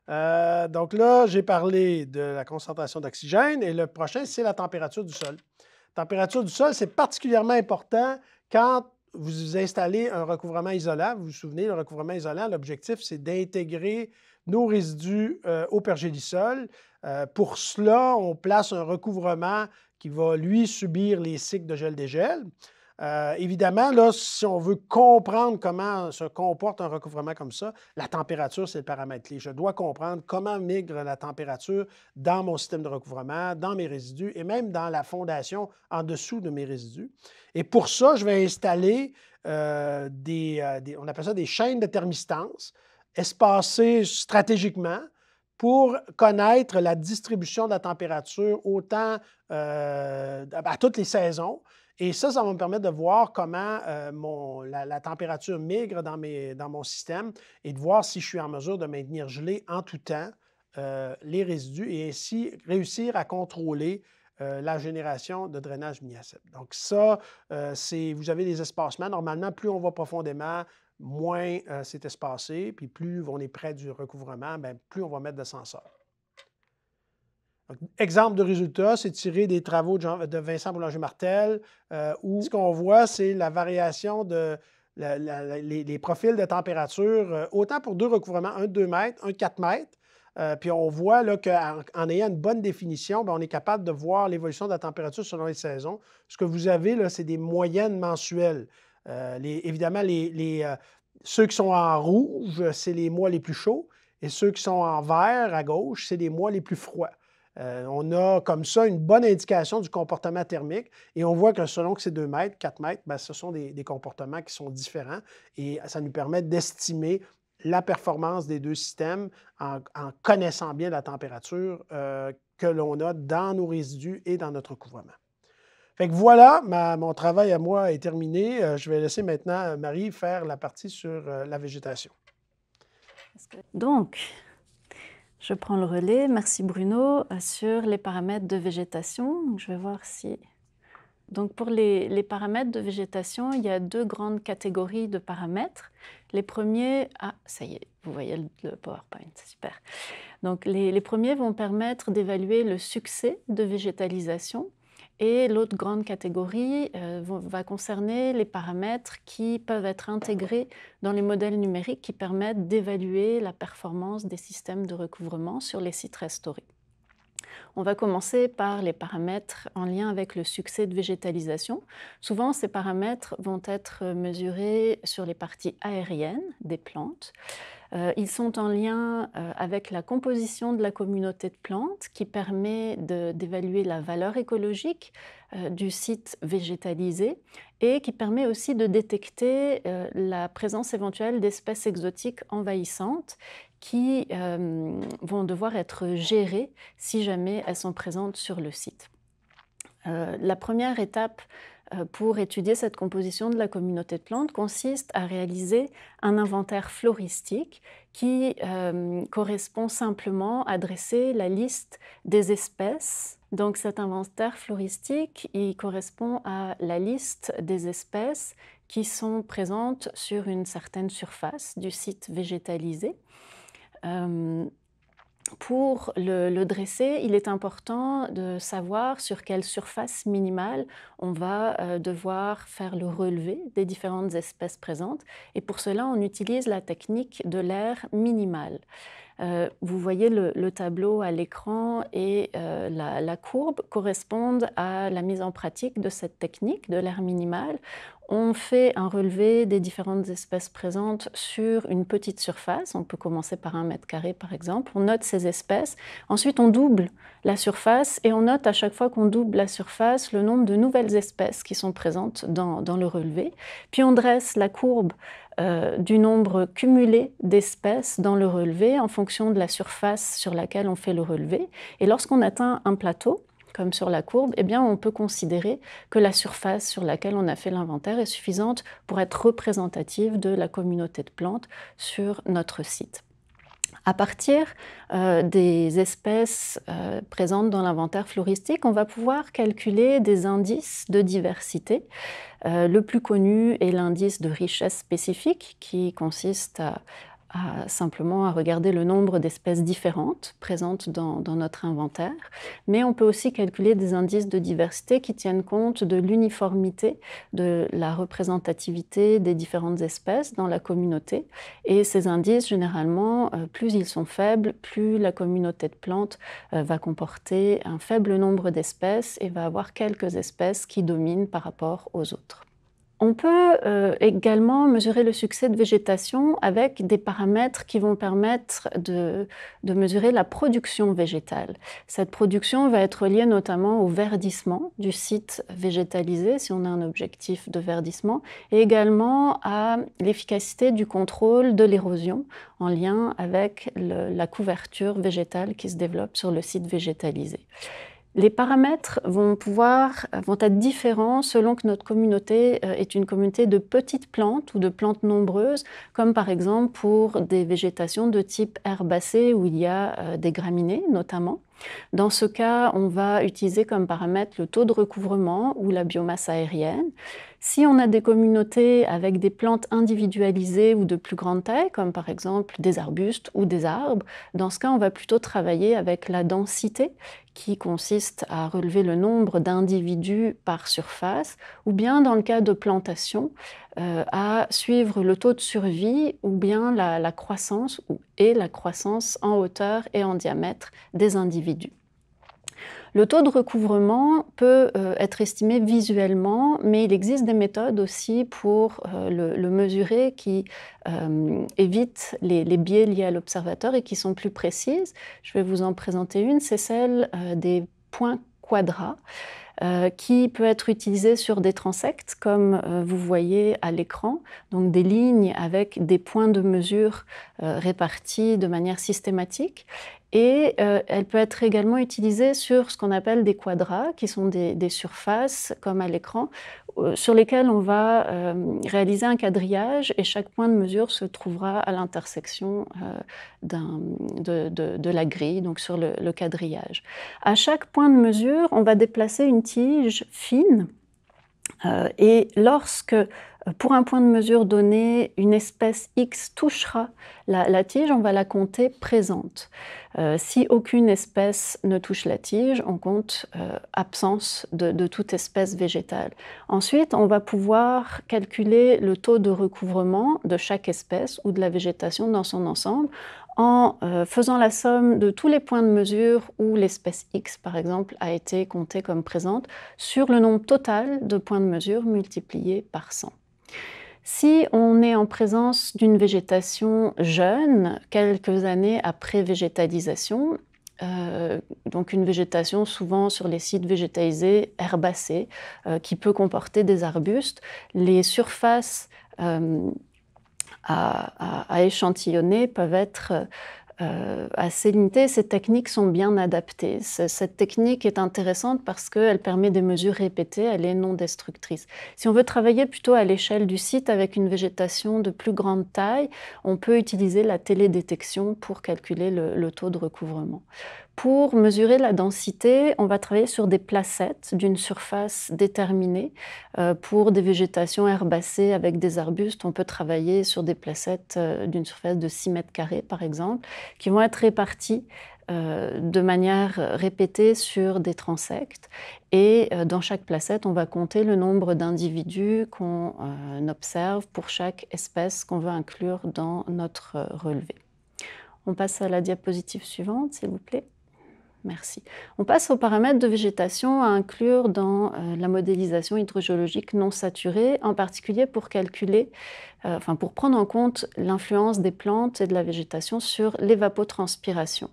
Donc là, j'ai parlé de la concentration d'oxygène et le prochain, c'est la température du sol. La température du sol, c'est particulièrement important quand vous installez un recouvrement isolant. Vous vous souvenez, le recouvrement isolant, l'objectif, c'est d'intégrer nos résidus au pergélisol. Pour cela, on place un recouvrement qui va, lui, subir les cycles de gel-dégel. Évidemment, là, si on veut comprendre comment se comporte un recouvrement comme ça, la température, c'est le paramètre clé. Je dois comprendre comment migre la température dans mon système de recouvrement, dans mes résidus et même dans la fondation en dessous de mes résidus. Et pour ça, je vais installer on appelle ça des chaînes de thermistance espacées stratégiquement pour connaître la distribution de la température autant à toutes les saisons. Et ça va me permettre de voir comment la température migre dans mon système et de voir si je suis en mesure de maintenir gelé en tout temps les résidus et ainsi réussir à contrôler la génération de drainage mini-acide. Donc ça, vous avez des espacements. Normalement, plus on va profondément, moins c'est espacé, puis plus on est près du recouvrement, bien, plus on va mettre de senseurs. Donc, exemple de résultat, c'est tiré des travaux de Vincent Boulanger-Martel, où ce qu'on voit, c'est la variation les profils de température, autant pour deux recouvrements, un de 2 mètres, un de 4 mètres. Puis on voit qu'en ayant une bonne définition, bien, on est capable de voir l'évolution de la température selon les saisons. Ce que vous avez, là, c'est des moyennes mensuelles. Évidemment, ceux qui sont en rouge, c'est les mois les plus chauds, et ceux qui sont en vert à gauche, c'est les mois les plus froids. On a comme ça une bonne indication du comportement thermique et on voit que selon que c'est 2 mètres, 4 mètres, bien, ce sont des comportements qui sont différents et ça nous permet d'estimer la performance des deux systèmes en connaissant bien la température que l'on a dans nos résidus et dans notre recouvrement. Fait que voilà, mon travail à moi est terminé. Je vais laisser maintenant Marie faire la partie sur la végétation. Donc, je prends le relais. Merci Bruno sur les paramètres de végétation. Je vais voir si... Donc pour les paramètres de végétation, il y a deux grandes catégories de paramètres. Les premiers... Ah, ça y est, vous voyez le PowerPoint, c'est super. Donc les premiers vont permettre d'évaluer le succès de végétalisation. Et l'autre grande catégorie va concerner les paramètres qui peuvent être intégrés dans les modèles numériques qui permettent d'évaluer la performance des systèmes de recouvrement sur les sites restaurés. On va commencer par les paramètres en lien avec le succès de végétalisation. Souvent, ces paramètres vont être mesurés sur les parties aériennes des plantes. Ils sont en lien avec la composition de la communauté de plantes qui permet d'évaluer la valeur écologique du site végétalisé et qui permet aussi de détecter la présence éventuelle d'espèces exotiques envahissantes qui vont devoir être gérées si jamais elles sont présentes sur le site. La première étape pour étudier cette composition de la communauté de plantes consiste à réaliser un inventaire floristique qui correspond simplement à dresser la liste des espèces. Donc cet inventaire floristique, il correspond à la liste des espèces qui sont présentes sur une certaine surface du site végétalisé. Pour le dresser, il est important de savoir sur quelle surface minimale on va devoir faire le relevé des différentes espèces présentes. Et pour cela, on utilise la technique de l'aire minimale. Vous voyez le tableau à l'écran et la courbe correspondent à la mise en pratique de cette technique de l'aire minimale. On fait un relevé des différentes espèces présentes sur une petite surface. On peut commencer par 1 mètre carré par exemple. On note ces espèces. Ensuite, on double la surface et on note à chaque fois qu'on double la surface le nombre de nouvelles espèces qui sont présentes dans le relevé. Puis on dresse la courbe du nombre cumulé d'espèces dans le relevé en fonction de la surface sur laquelle on fait le relevé. Et lorsqu'on atteint un plateau, comme sur la courbe, eh bien, on peut considérer que la surface sur laquelle on a fait l'inventaire est suffisante pour être représentative de la communauté de plantes sur notre site. À partir des espèces présentes dans l'inventaire floristique, on va pouvoir calculer des indices de diversité. Le plus connu est l'indice de richesse spécifique qui consiste simplement à regarder le nombre d'espèces différentes présentes dans notre inventaire. Mais on peut aussi calculer des indices de diversité qui tiennent compte de l'uniformité, de la représentativité des différentes espèces dans la communauté. Et ces indices, généralement, plus ils sont faibles, plus la communauté de plantes va comporter un faible nombre d'espèces et va avoir quelques espèces qui dominent par rapport aux autres. On peut également mesurer le succès de végétation avec des paramètres qui vont permettre de mesurer la production végétale. Cette production va être liée notamment au verdissement du site végétalisé, si on a un objectif de verdissement, et également à l'efficacité du contrôle de l'érosion en lien avec la couverture végétale qui se développe sur le site végétalisé. Les paramètres vont être différents selon que notre communauté est une communauté de petites plantes ou de plantes nombreuses, comme par exemple pour des végétations de type herbacée où il y a des graminées notamment. Dans ce cas, on va utiliser comme paramètre le taux de recouvrement ou la biomasse aérienne. Si on a des communautés avec des plantes individualisées ou de plus grande taille, comme par exemple des arbustes ou des arbres, dans ce cas, on va plutôt travailler avec la densité qui consiste à relever le nombre d'individus par surface, ou bien dans le cas de plantation, à suivre le taux de survie ou bien la croissance et la croissance en hauteur et en diamètre des individus. Le taux de recouvrement peut être estimé visuellement, mais il existe des méthodes aussi pour le mesurer qui évitent les biais liés à l'observateur et qui sont plus précises. Je vais vous en présenter une, c'est celle des points quadrats. Qui peut être utilisé sur des transects, comme vous voyez à l'écran, donc des lignes avec des points de mesure répartis de manière systématique. Et elle peut être également utilisée sur ce qu'on appelle des quadras, qui sont des surfaces, comme à l'écran, sur lesquelles on va réaliser un quadrillage et chaque point de mesure se trouvera à l'intersection de la grille, donc sur le quadrillage. À chaque point de mesure, on va déplacer une tige fine et lorsque pour un point de mesure donné, une espèce X touchera la tige, on va la compter présente. Si aucune espèce ne touche la tige, on compte absence de toute espèce végétale. Ensuite, on va pouvoir calculer le taux de recouvrement de chaque espèce ou de la végétation dans son ensemble en faisant la somme de tous les points de mesure où l'espèce X, par exemple, a été comptée comme présente sur le nombre total de points de mesure multiplié par 100. Si on est en présence d'une végétation jeune, quelques années après végétalisation, donc une végétation souvent sur les sites végétalisés herbacés, qui peut comporter des arbustes, les surfaces à échantillonner peuvent être assez limitées. Ces techniques sont bien adaptées. Cette technique est intéressante parce qu'elle permet des mesures répétées, elle est non destructrice. Si on veut travailler plutôt à l'échelle du site avec une végétation de plus grande taille, on peut utiliser la télédétection pour calculer le taux de recouvrement. Pour mesurer la densité, on va travailler sur des placettes d'une surface déterminée. Pour des végétations herbacées avec des arbustes, on peut travailler sur des placettes d'une surface de 6 mètres carrés, par exemple, qui vont être réparties de manière répétée sur des transects. Et dans chaque placette, on va compter le nombre d'individus qu'on observe pour chaque espèce qu'on veut inclure dans notre relevé. On passe à la diapositive suivante, s'il vous plaît. Merci. On passe aux paramètres de végétation à inclure dans la modélisation hydrogéologique non saturée, en particulier pour calculer, pour prendre en compte l'influence des plantes et de la végétation sur l'évapotranspiration.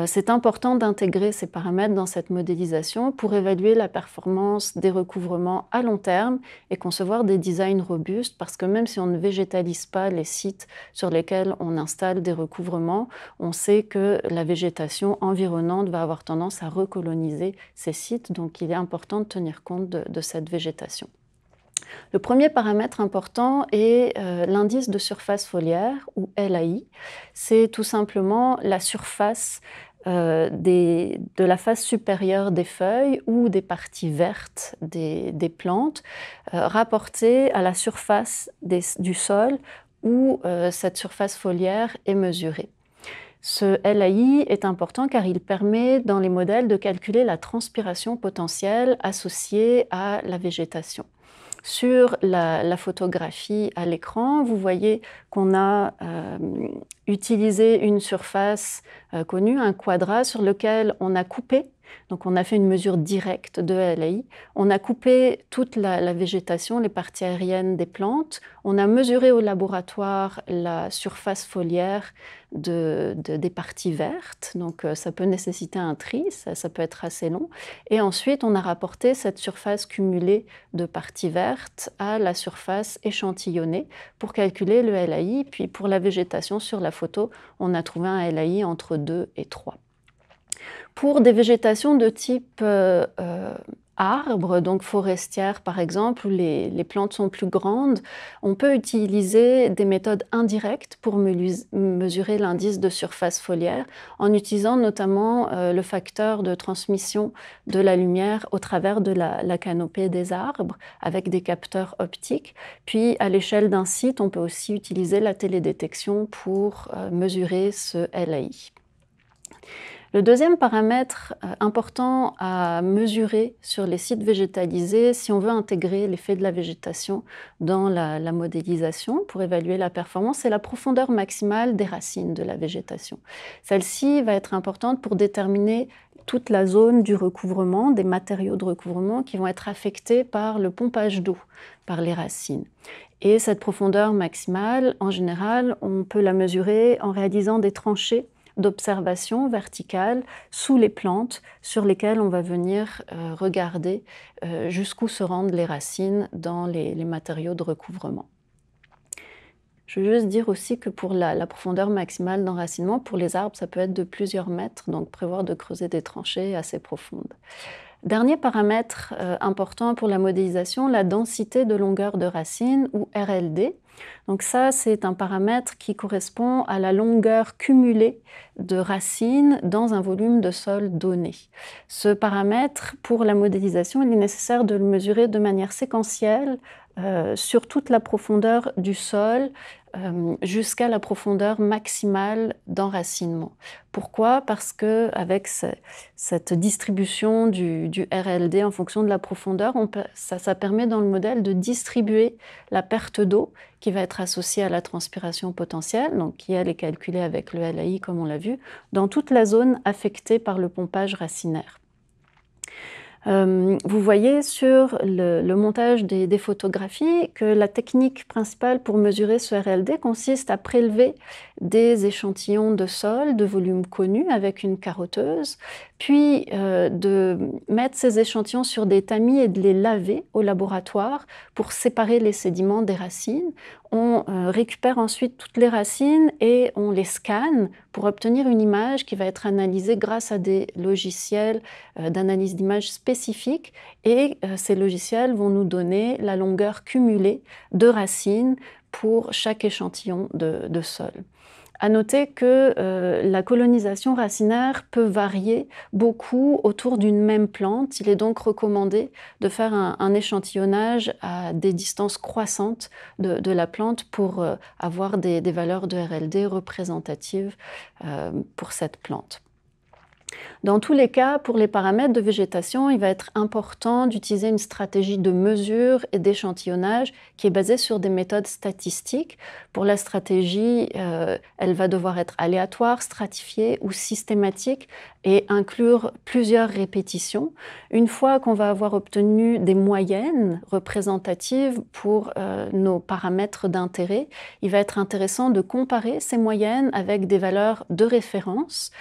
C'est important d'intégrer ces paramètres dans cette modélisation pour évaluer la performance des recouvrements à long terme et concevoir des designs robustes, parce que même si on ne végétalise pas les sites sur lesquels on installe des recouvrements, on sait que la végétation environnante va avoir tendance à recoloniser ces sites, donc il est important de tenir compte de cette végétation. Le premier paramètre important est l'indice de surface foliaire, ou LAI. C'est tout simplement la surface de la face supérieure des feuilles ou des parties vertes des plantes, rapportée à la surface du sol où cette surface foliaire est mesurée. Ce LAI est important car il permet dans les modèles de calculer la transpiration potentielle associée à la végétation. Sur la photographie à l'écran, vous voyez qu'on a utilisé une surface connue, un quadrat sur lequel on a coupé, donc on a fait une mesure directe de LAI, on a coupé toute la végétation, les parties aériennes des plantes, on a mesuré au laboratoire la surface foliaire des parties vertes, donc ça peut nécessiter un tri, ça peut être assez long, et ensuite on a rapporté cette surface cumulée de parties vertes à la surface échantillonnée pour calculer le LAI, puis pour la végétation sur la photo, on a trouvé un LAI entre 2 et 3. Pour des végétations de type arbres, donc forestières par exemple, où les plantes sont plus grandes, on peut utiliser des méthodes indirectes pour mesurer l'indice de surface foliaire, en utilisant notamment le facteur de transmission de la lumière au travers de la canopée des arbres, avec des capteurs optiques. Puis à l'échelle d'un site, on peut aussi utiliser la télédétection pour mesurer ce LAI. Le deuxième paramètre important à mesurer sur les sites végétalisés, si on veut intégrer l'effet de la végétation dans la modélisation pour évaluer la performance, c'est la profondeur maximale des racines de la végétation. Celle-ci va être importante pour déterminer toute la zone du recouvrement, des matériaux de recouvrement qui vont être affectés par le pompage d'eau par les racines. Et cette profondeur maximale, en général, on peut la mesurer en réalisant des tranchées d'observation verticale sous les plantes sur lesquelles on va venir regarder jusqu'où se rendent les racines dans les matériaux de recouvrement. Je veux juste dire aussi que pour la profondeur maximale d'enracinement, pour les arbres, ça peut être de plusieurs mètres, donc prévoir de creuser des tranchées assez profondes. Dernier paramètre important pour la modélisation, la densité de longueur de racine, ou RLD. Donc ça, c'est un paramètre qui correspond à la longueur cumulée de racines dans un volume de sol donné. Ce paramètre, pour la modélisation, il est nécessaire de le mesurer de manière séquentielle sur toute la profondeur du sol jusqu'à la profondeur maximale d'enracinement. Pourquoi? Parce qu'avec cette distribution du RLD en fonction de la profondeur, ça permet dans le modèle de distribuer la perte d'eau qui va être associée à la transpiration potentielle, donc qui elle est calculée avec le LAI comme on l'a vu, dans toute la zone affectée par le pompage racinaire. Vous voyez sur le montage des photographies que la technique principale pour mesurer ce RLD consiste à prélever des échantillons de sol de volume connu avec une carotteuse, puis de mettre ces échantillons sur des tamis et de les laver au laboratoire pour séparer les sédiments des racines. On récupère ensuite toutes les racines et on les scanne pour obtenir une image qui va être analysée grâce à des logiciels d'analyse d'image spécifiques et ces logiciels vont nous donner la longueur cumulée de racines pour chaque échantillon de sol. À noter que la colonisation racinaire peut varier beaucoup autour d'une même plante. Il est donc recommandé de faire un échantillonnage à des distances croissantes de la plante pour avoir des valeurs de RLD représentatives pour cette plante. Dans tous les cas, pour les paramètres de végétation, il va être important d'utiliser une stratégie de mesure et d'échantillonnage qui est basée sur des méthodes statistiques. Pour la stratégie, elle va devoir être aléatoire, stratifiée ou systématique et inclure plusieurs répétitions. Une fois qu'on va avoir obtenu des moyennes représentatives pour nos paramètres d'intérêt, il va être intéressant de comparer ces moyennes avec des valeurs de référence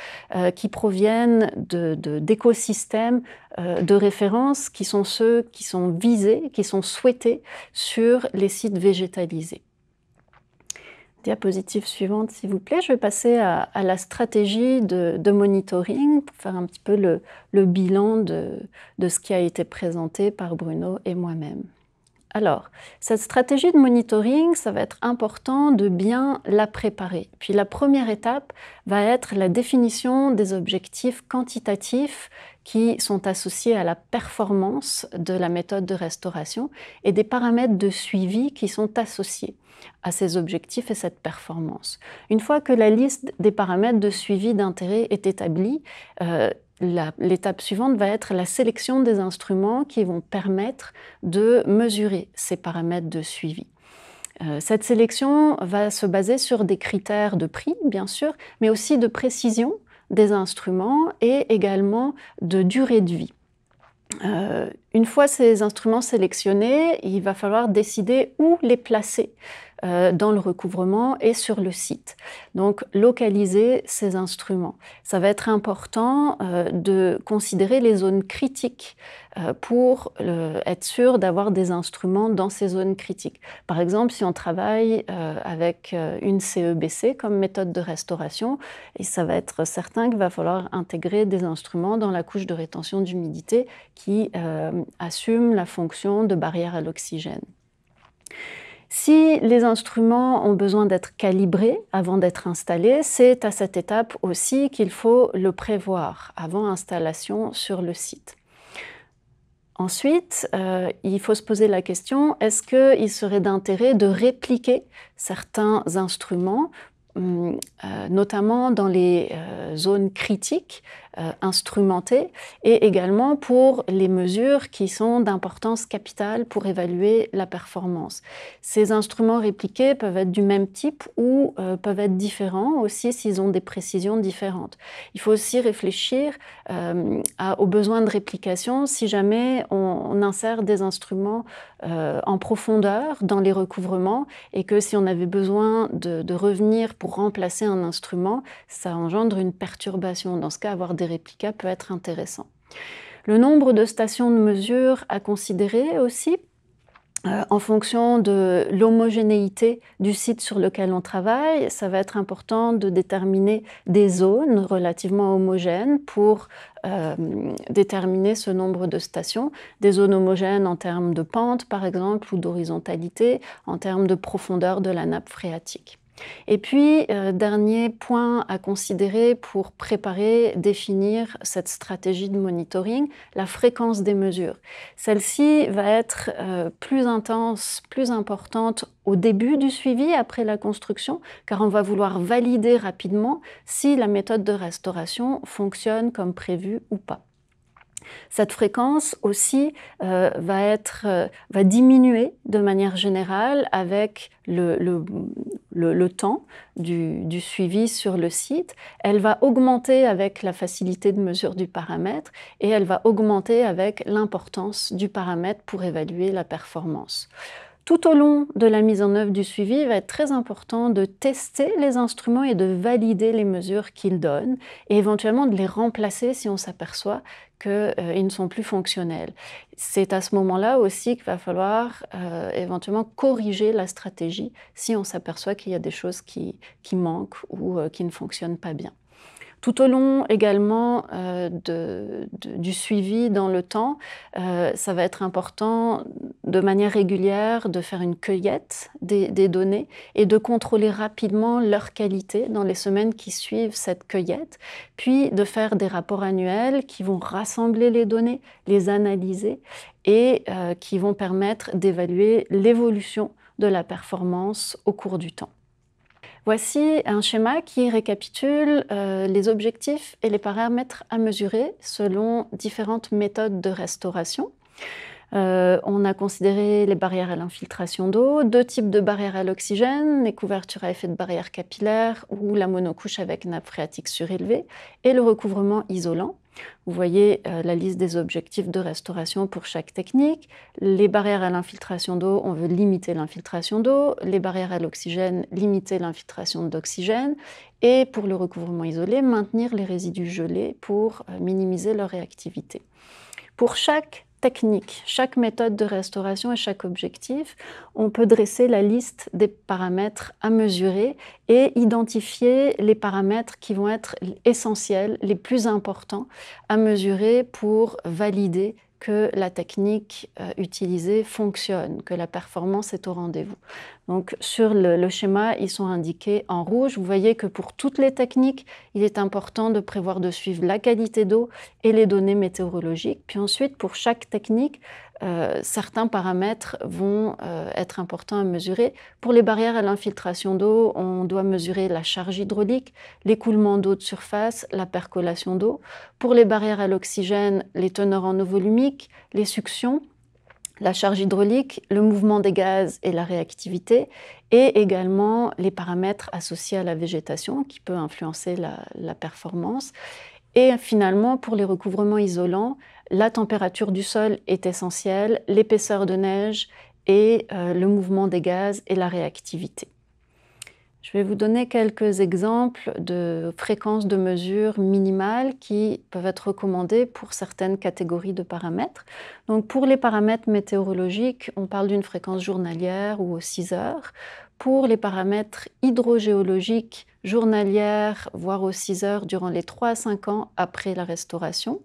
qui proviennent d'écosystèmes de référence qui sont ceux qui sont visés, qui sont souhaités sur les sites végétalisés. Diapositive suivante, s'il vous plaît. Je vais passer à la stratégie de monitoring pour faire un petit peu le bilan de ce qui a été présenté par Bruno et moi-même. Alors, cette stratégie de monitoring, ça va être important de bien la préparer. Puis la première étape va être la définition des objectifs quantitatifs qui sont associés à la performance de la méthode de restauration et des paramètres de suivi qui sont associés à ces objectifs et cette performance. Une fois que la liste des paramètres de suivi d'intérêt est établie, l'étape suivante va être la sélection des instruments qui vont permettre de mesurer ces paramètres de suivi. Cette sélection va se baser sur des critères de prix, bien sûr, mais aussi de précision des instruments et également de durée de vie. Une fois ces instruments sélectionnés, il va falloir décider où les placer dans le recouvrement et sur le site. Donc, localiser ces instruments. Ça va être important de considérer les zones critiques pour être sûr d'avoir des instruments dans ces zones critiques. Par exemple, si on travaille avec une CEBC comme méthode de restauration, et ça va être certain qu'il va falloir intégrer des instruments dans la couche de rétention d'humidité qui assument la fonction de barrière à l'oxygène. Si les instruments ont besoin d'être calibrés avant d'être installés, c'est à cette étape aussi qu'il faut le prévoir avant installation sur le site. Ensuite, il faut se poser la question, est-ce qu'il serait d'intérêt de répliquer certains instruments, notamment dans les zones critiques instrumentées et également pour les mesures qui sont d'importance capitale pour évaluer la performance. Ces instruments répliqués peuvent être du même type ou peuvent être différents aussi s'ils ont des précisions différentes. Il faut aussi réfléchir aux besoins de réplication si jamais on insère des instruments en profondeur dans les recouvrements et que si on avait besoin de revenir pour remplacer un instrument, ça engendre une perturbation. Dans ce cas, avoir des réplicas peut être intéressant. Le nombre de stations de mesure à considérer aussi, en fonction de l'homogénéité du site sur lequel on travaille, ça va être important de déterminer des zones relativement homogènes pour déterminer ce nombre de stations. Des zones homogènes en termes de pente, par exemple, ou d'horizontalité, en termes de profondeur de la nappe phréatique. Et puis, dernier point à considérer pour préparer, définir cette stratégie de monitoring, la fréquence des mesures. Celle-ci va être plus intense, plus importante au début du suivi, après la construction, car on va vouloir valider rapidement si la méthode de restauration fonctionne comme prévu ou pas. Cette fréquence aussi va diminuer de manière générale avec le temps du suivi sur le site. Elle va augmenter avec la facilité de mesure du paramètre et elle va augmenter avec l'importance du paramètre pour évaluer la performance. Tout au long de la mise en œuvre du suivi, il va être très important de tester les instruments et de valider les mesures qu'ils donnent et éventuellement de les remplacer si on s'aperçoit qu'ils ne sont plus fonctionnels. C'est à ce moment-là aussi qu'il va falloir éventuellement corriger la stratégie si on s'aperçoit qu'il y a des choses qui manquent ou qui ne fonctionnent pas bien. Tout au long également du suivi dans le temps, ça va être important de manière régulière de faire une cueillette des données et de contrôler rapidement leur qualité dans les semaines qui suivent cette cueillette, puis de faire des rapports annuels qui vont rassembler les données, les analyser et qui vont permettre d'évaluer l'évolution de la performance au cours du temps. Voici un schéma qui récapitule les objectifs et les paramètres à mesurer selon différentes méthodes de restauration. On a considéré les barrières à l'infiltration d'eau, 2 types de barrières à l'oxygène, les couvertures à effet de barrière capillaire ou la monocouche avec nappe phréatique surélevée, et le recouvrement isolant. Vous voyez la liste des objectifs de restauration pour chaque technique. Les barrières à l'infiltration d'eau, on veut limiter l'infiltration d'eau. Les barrières à l'oxygène, limiter l'infiltration d'oxygène. Et pour le recouvrement isolé, maintenir les résidus gelés pour minimiser leur réactivité. Pour chaque technique, chaque méthode de restauration et chaque objectif, on peut dresser la liste des paramètres à mesurer et identifier les paramètres qui vont être essentiels, les plus importants à mesurer pour valider que la technique utilisée fonctionne, que la performance est au rendez-vous. Donc sur le schéma, ils sont indiqués en rouge. Vous voyez que pour toutes les techniques, il est important de prévoir de suivre la qualité d'eau et les données météorologiques. Puis ensuite, pour chaque technique, certains paramètres vont être importants à mesurer. Pour les barrières à l'infiltration d'eau, on doit mesurer la charge hydraulique, l'écoulement d'eau de surface, la percolation d'eau. Pour les barrières à l'oxygène, les teneurs en eau volumique, les suctions, la charge hydraulique, le mouvement des gaz et la réactivité, et également les paramètres associés à la végétation qui peut influencer la performance. Et finalement, pour les recouvrements isolants, la température du sol est essentielle, l'épaisseur de neige et le mouvement des gaz et la réactivité. Je vais vous donner quelques exemples de fréquences de mesure minimales qui peuvent être recommandées pour certaines catégories de paramètres. Donc pour les paramètres météorologiques, on parle d'une fréquence journalière ou aux 6 heures. Pour les paramètres hydrogéologiques, journalière, voire aux 6 heures durant les 3 à 5 ans après la restauration.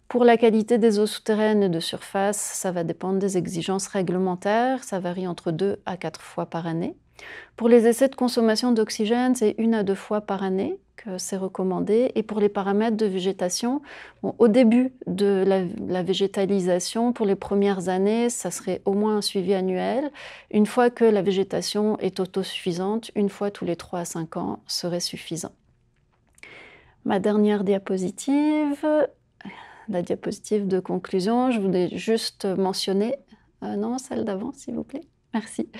Pour la qualité des eaux souterraines et de surface, ça va dépendre des exigences réglementaires, ça varie entre 2 à 4 fois par année. Pour les essais de consommation d'oxygène, c'est 1 à 2 fois par année que c'est recommandé. Et pour les paramètres de végétation, au début de la végétalisation, pour les premières années, ça serait au moins un suivi annuel. Une fois que la végétation est autosuffisante, 1 fois tous les 3 à 5 ans serait suffisant. Ma dernière diapositive, la diapositive de conclusion, je voulais juste mentionner, non, celle d'avant s'il vous plaît, merci,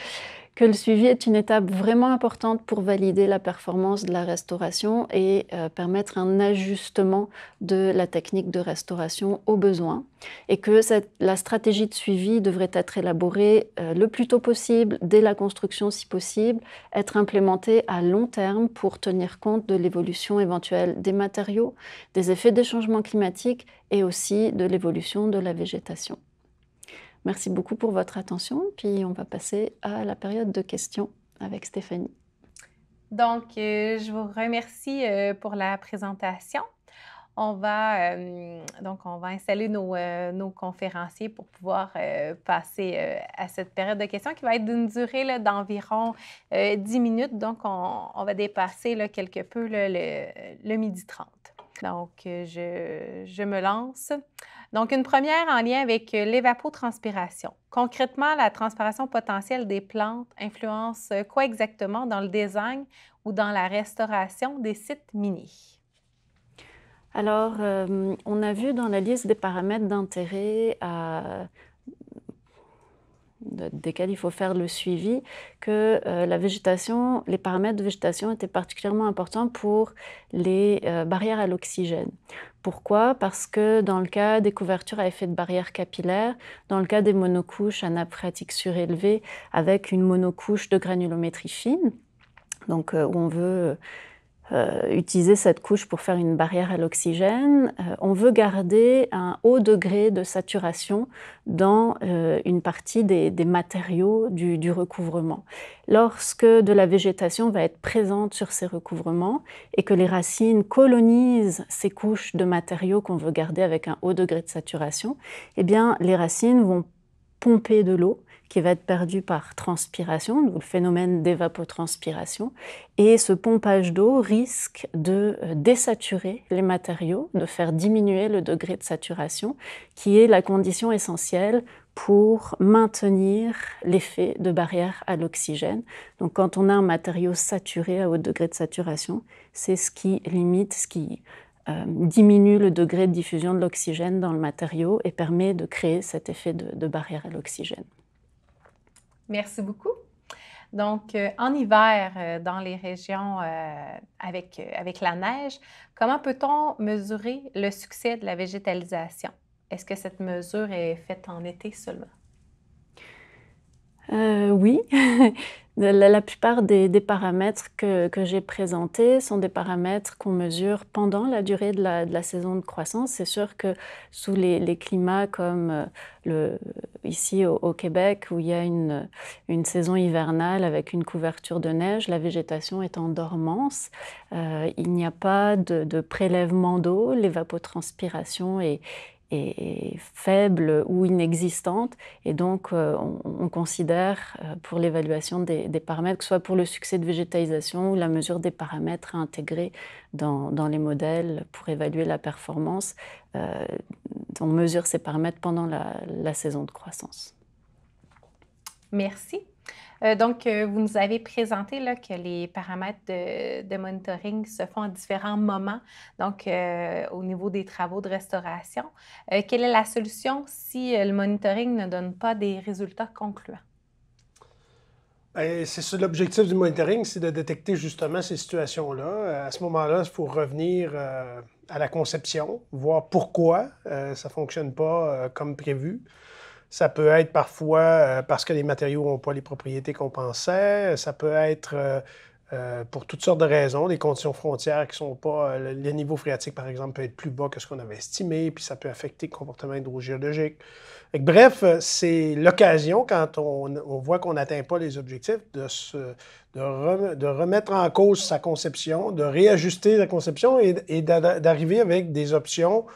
que le suivi est une étape vraiment importante pour valider la performance de la restauration et permettre un ajustement de la technique de restauration aux besoins, et que la stratégie de suivi devrait être élaborée le plus tôt possible, dès la construction si possible, être implémentée à long terme pour tenir compte de l'évolution éventuelle des matériaux, des effets des changements climatiques et aussi de l'évolution de la végétation. Merci beaucoup pour votre attention, puis on va passer à la période de questions avec Stéphanie. Donc, je vous remercie pour la présentation. Donc, on va installer nos conférenciers pour pouvoir passer à cette période de questions qui va être d'une durée là, d'environ 10 minutes. Donc, on va dépasser là, quelque peu là, le 12h30. Donc, je me lance. Donc, une première en lien avec l'évapotranspiration. Concrètement, la transpiration potentielle des plantes influence quoi exactement dans le design ou dans la restauration des sites miniers? Alors, on a vu dans la liste des paramètres d'intérêt desquels il faut faire le suivi que les paramètres de végétation étaient particulièrement importants pour les barrières à l'oxygène. Pourquoi? Parce que dans le cas des couvertures à effet de barrière capillaire, dans le cas des monocouches à nappe phréatique surélevée avec une monocouche de granulométrie fine, donc où on veut utiliser cette couche pour faire une barrière à l'oxygène, on veut garder un haut degré de saturation dans une partie des matériaux du recouvrement. Lorsque de la végétation va être présente sur ces recouvrements et que les racines colonisent ces couches de matériaux qu'on veut garder avec un haut degré de saturation, eh bien, les racines vont pomper de l'eau qui va être perdu par transpiration, donc le phénomène d'évapotranspiration. Et ce pompage d'eau risque de désaturer les matériaux, de faire diminuer le degré de saturation, qui est la condition essentielle pour maintenir l'effet de barrière à l'oxygène. Donc quand on a un matériau saturé à haut degré de saturation, c'est ce qui limite, ce qui diminue le degré de diffusion de l'oxygène dans le matériau et permet de créer cet effet de barrière à l'oxygène. Merci beaucoup. Donc, en hiver, dans les régions avec la neige, comment peut-on mesurer le succès de la végétalisation? Est-ce que cette mesure est faite en été seulement? Oui. La plupart des paramètres que j'ai présentés sont des paramètres qu'on mesure pendant la durée de la saison de croissance. C'est sûr que sous les climats comme ici au Québec, où il y a une saison hivernale avec une couverture de neige, la végétation est en dormance. Il n'y a pas de prélèvement d'eau, l'évapotranspiration est faible ou inexistante, et donc on considère pour l'évaluation des paramètres, que ce soit pour le succès de végétalisation ou la mesure des paramètres à intégrer dans les modèles pour évaluer la performance, on mesure ces paramètres pendant la saison de croissance. Merci. Donc, vous nous avez présenté là, que les paramètres de monitoring se font à différents moments, donc au niveau des travaux de restauration. Quelle est la solution si le monitoring ne donne pas des résultats concluants? C'est ça, l'objectif du monitoring, c'est de détecter justement ces situations-là. À ce moment-là, il faut revenir à la conception, voir pourquoi ça ne fonctionne pas comme prévu. Ça peut être parfois parce que les matériaux n'ont pas les propriétés qu'on pensait. Ça peut être pour toutes sortes de raisons, des conditions frontières qui ne sont pas... le niveau phréatique, par exemple, peut être plus bas que ce qu'on avait estimé, puis ça peut affecter le comportement hydrogéologique. Bref, c'est l'occasion, quand on voit qu'on n'atteint pas les objectifs, de remettre en cause sa conception, de réajuster la conception et d'arriver avec des options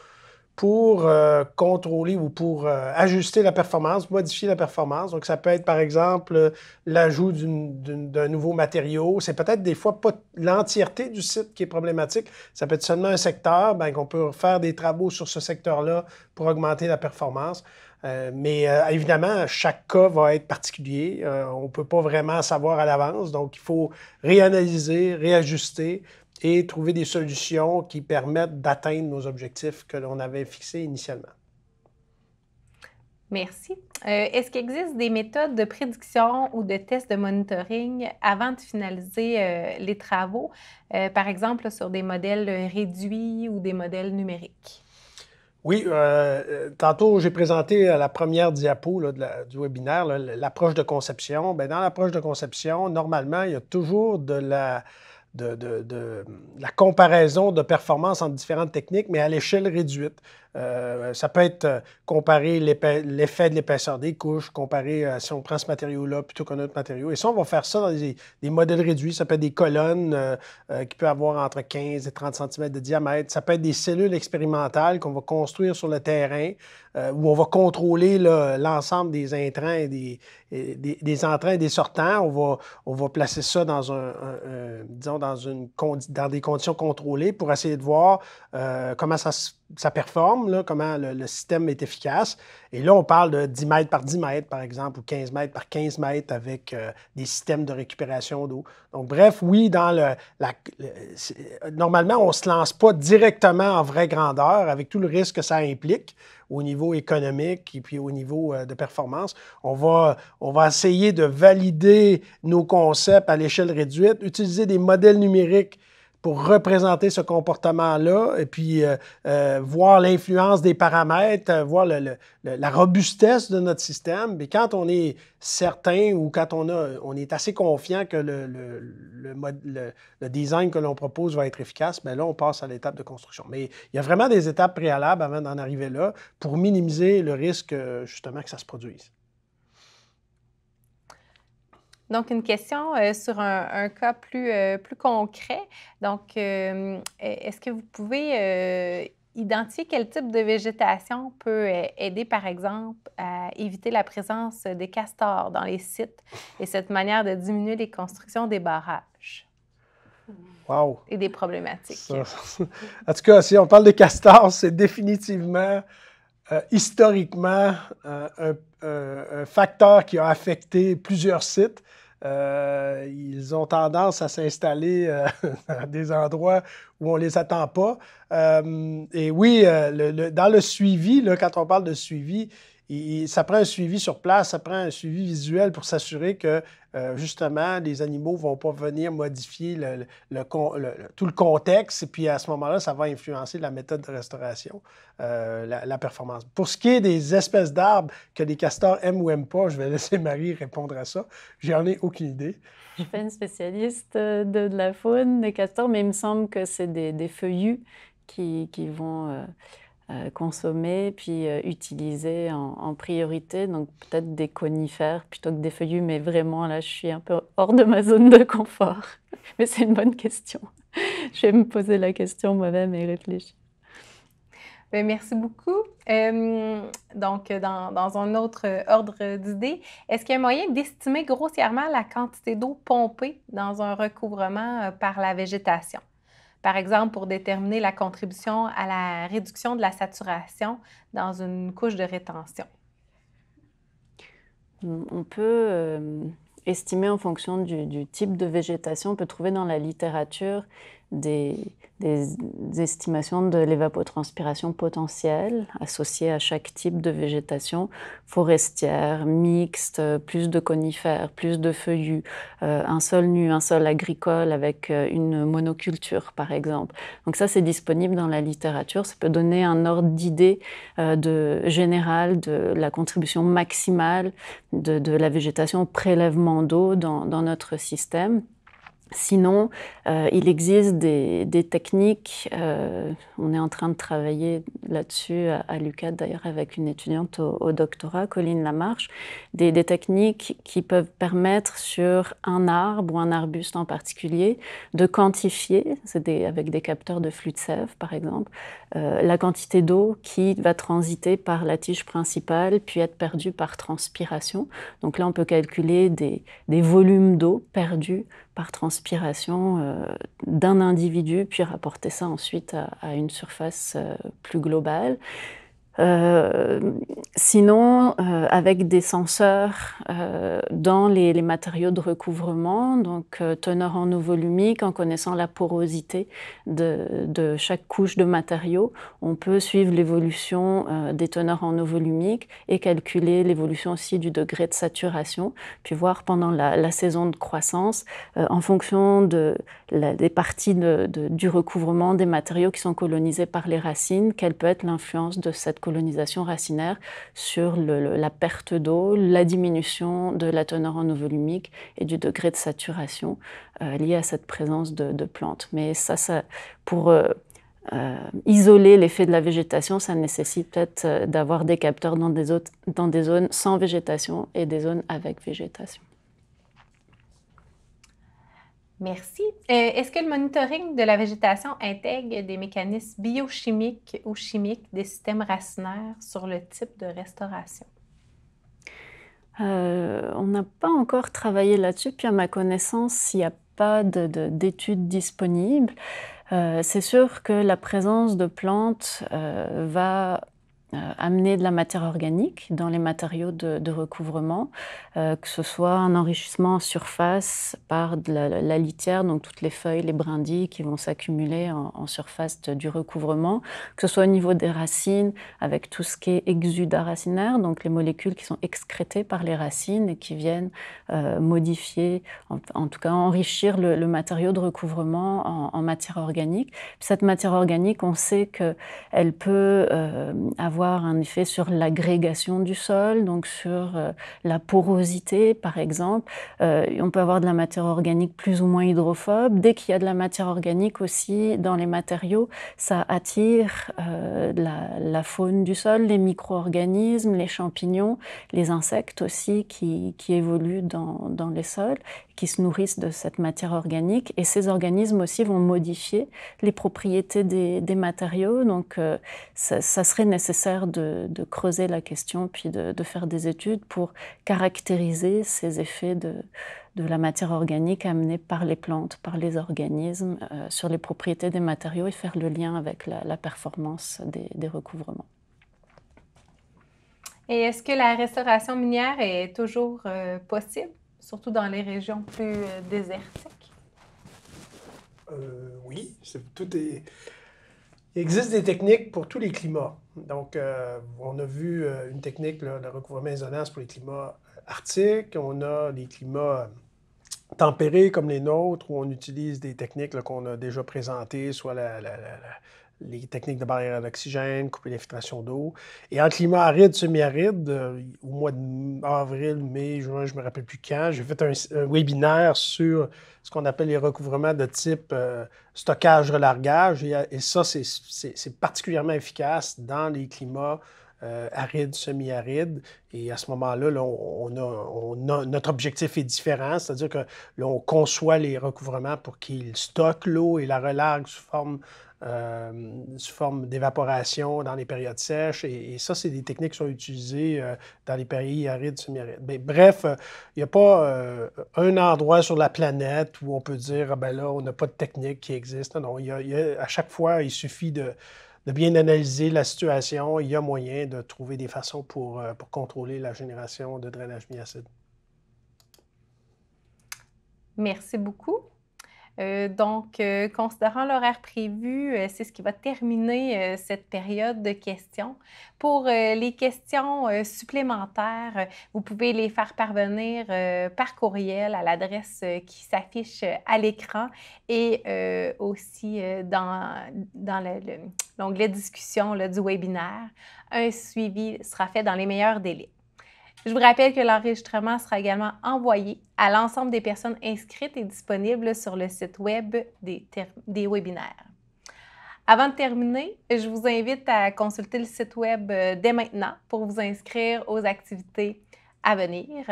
pour contrôler ou pour ajuster la performance, modifier la performance. Donc, ça peut être, par exemple, l'ajout d'un nouveau matériau. C'est peut-être des fois pas l'entièreté du site qui est problématique. Ça peut être seulement un secteur, bien qu'on peut faire des travaux sur ce secteur-là pour augmenter la performance. Mais évidemment, chaque cas va être particulier. On ne peut pas vraiment savoir à l'avance. Donc, il faut réanalyser, réajuster et trouver des solutions qui permettent d'atteindre nos objectifs que l'on avait fixés initialement. Merci. Est-ce qu'il existe des méthodes de prédiction ou de tests de monitoring avant de finaliser les travaux, par exemple sur des modèles réduits ou des modèles numériques? Oui, tantôt, j'ai présenté la première diapo là, du webinaire, l'approche de conception. Bien, dans l'approche de conception, normalement, il y a toujours de la comparaison de performance entre différentes techniques, mais à l'échelle réduite. Ça peut être comparer l'effet de l'épaisseur des couches, comparer si on prend ce matériau-là plutôt qu'un autre matériau. Et ça, on va faire ça dans des modèles réduits. Ça peut être des colonnes qui peuvent avoir entre 15 et 30 cm de diamètre. Ça peut être des cellules expérimentales qu'on va construire sur le terrain où on va contrôler l'ensemble des intrants et des entrants et des sortants. On va placer ça dans disons, dans des conditions contrôlées pour essayer de voir comment ça performe, là, comment le système est efficace. Et là, on parle de 10 mètres par 10 mètres, par exemple, ou 15 mètres par 15 mètres avec des systèmes de récupération d'eau. Donc, bref, oui, normalement, on ne se lance pas directement en vraie grandeur avec tout le risque que ça implique au niveau économique et puis au niveau de performance. On va essayer de valider nos concepts à l'échelle réduite, utiliser des modèles numériques pour représenter ce comportement-là et puis voir l'influence des paramètres, voir la robustesse de notre système. Et quand on est certain ou quand on est assez confiant que le design que l'on propose va être efficace, bien là, on passe à l'étape de construction. Mais il y a vraiment des étapes préalables avant d'en arriver là pour minimiser le risque, justement, que ça se produise. Donc, une question sur un cas plus concret. Donc, est-ce que vous pouvez identifier quel type de végétation peut aider, par exemple, à éviter la présence des castors dans les sites et cette manière de diminuer les constructions des barrages? Wow! Et des problématiques. En tout cas, si on parle de castors, c'est définitivement, historiquement, un facteur qui a affecté plusieurs sites. Ils ont tendance à s'installer dans des endroits où on ne les attend pas. Et oui, dans le suivi, là, quand on parle de suivi, ça prend un suivi sur place, ça prend un suivi visuel pour s'assurer que, justement, les animaux ne vont pas venir modifier tout le contexte. Et puis, à ce moment-là, ça va influencer la méthode de restauration, la performance. Pour ce qui est des espèces d'arbres que les castors aiment ou n'aiment pas, je vais laisser Marie répondre à ça. J'en ai aucune idée. Je ne suis pas une spécialiste de la faune des castors, mais il me semble que c'est des feuillus qui vont consommer puis utiliser en priorité, donc peut-être des conifères plutôt que des feuillus, mais vraiment là je suis un peu hors de ma zone de confort. Mais c'est une bonne question. Je vais me poser la question moi-même et réfléchir. Bien, merci beaucoup. Donc, dans un autre ordre d'idées, est-ce qu'il y a un moyen d'estimer grossièrement la quantité d'eau pompée dans un recouvrement par la végétation? Par exemple, pour déterminer la contribution à la réduction de la saturation dans une couche de rétention. On peut estimer en fonction du type de végétation. On peut trouver dans la littérature des estimations de l'évapotranspiration potentielle associées à chaque type de végétation, forestière, mixte, plus de conifères, plus de feuillus, un sol nu, un sol agricole avec une monoculture par exemple. Donc ça c'est disponible dans la littérature, ça peut donner un ordre d'idée générale de la contribution maximale de la végétation au prélèvement d'eau dans notre système. Sinon, il existe des techniques, on est en train de travailler là-dessus à l'UQAD d'ailleurs avec une étudiante au doctorat, Colline Lamarche, des techniques qui peuvent permettre sur un arbre ou un arbuste en particulier de quantifier, avec des capteurs de flux de sève par exemple, la quantité d'eau qui va transiter par la tige principale puis être perdue par transpiration. Donc là on peut calculer des volumes d'eau perdus par transpiration d'un individu, puis rapporter ça ensuite à une surface plus globale. Sinon, avec des senseurs dans les matériaux de recouvrement, donc teneur en eau volumique, en connaissant la porosité de chaque couche de matériaux, on peut suivre l'évolution des teneurs en eau volumique et calculer l'évolution aussi du degré de saturation, puis voir pendant la saison de croissance, en fonction des parties du recouvrement des matériaux qui sont colonisés par les racines, quelle peut être l'influence de cette colonisation racinaire sur la perte d'eau, la diminution de la teneur en eau volumique et du degré de saturation lié à cette présence de plantes. Mais ça pour isoler l'effet de la végétation, ça nécessite peut-être d'avoir des capteurs dans des zones sans végétation et des zones avec végétation. Merci. Est-ce que le monitoring de la végétation intègre des mécanismes biochimiques ou chimiques des systèmes racinaires sur le type de restauration? On n'a pas encore travaillé là-dessus, puis à ma connaissance, il n'y a pas d'études disponibles. C'est sûr que la présence de plantes va amener de la matière organique dans les matériaux de recouvrement, que ce soit un enrichissement en surface par de la litière, donc toutes les feuilles, les brindilles qui vont s'accumuler en surface du recouvrement, que ce soit au niveau des racines, avec tout ce qui est exudat racinaire, donc les molécules qui sont excrétées par les racines et qui viennent modifier, en tout cas enrichir le matériau de recouvrement en matière organique. Puis cette matière organique, on sait qu'elle peut avoir un effet sur l'agrégation du sol, donc sur la porosité par exemple. On peut avoir de la matière organique plus ou moins hydrophobe. Dès qu'il y a de la matière organique aussi dans les matériaux, ça attire la faune du sol, les micro-organismes, les champignons, les insectes aussi qui évoluent dans les sols, qui se nourrissent de cette matière organique. Et ces organismes aussi vont modifier les propriétés des matériaux. Donc ça serait nécessaire de creuser la question puis de faire des études pour caractériser ces effets de la matière organique amenée par les plantes, par les organismes sur les propriétés des matériaux et faire le lien avec la performance des recouvrements. Et est-ce que la restauration minière est toujours possible, surtout dans les régions plus désertiques? Oui, il existe des techniques pour tous les climats. Donc, on a vu une technique de recouvrement isolant pour les climats arctiques. On a les climats tempérés comme les nôtres, où on utilise des techniques qu'on a déjà présentées, soit les techniques de barrière d'oxygène, couper l'infiltration d'eau. Et en climat aride, semi-aride, au mois d'avril, mai, juin, je ne me rappelle plus quand, j'ai fait un webinaire sur ce qu'on appelle les recouvrements de type stockage-relargage. Et ça, c'est particulièrement efficace dans les climats arides, semi-arides. Et à ce moment-là, notre objectif est différent, c'est-à-dire que là, on conçoit les recouvrements pour qu'ils stockent l'eau et la relarguent sous forme d'évaporation dans les périodes sèches. Et ça, c'est des techniques qui sont utilisées dans les pays arides, semi-arides. Mais bref, il n'y a pas un endroit sur la planète où on peut dire, ah ben là, on n'a pas de technique qui existe. Non, à chaque fois, il suffit de bien analyser la situation. Il y a moyen de trouver des façons pour contrôler la génération de drainage mi-acide. Merci beaucoup. Considérant l'horaire prévu, c'est ce qui va terminer cette période de questions. Pour les questions supplémentaires, vous pouvez les faire parvenir par courriel à l'adresse qui s'affiche à l'écran et aussi dans l'onglet discussion du webinaire. Un suivi sera fait dans les meilleurs délais. Je vous rappelle que l'enregistrement sera également envoyé à l'ensemble des personnes inscrites et disponible sur le site web des webinaires. Avant de terminer, je vous invite à consulter le site web dès maintenant pour vous inscrire aux activités à venir.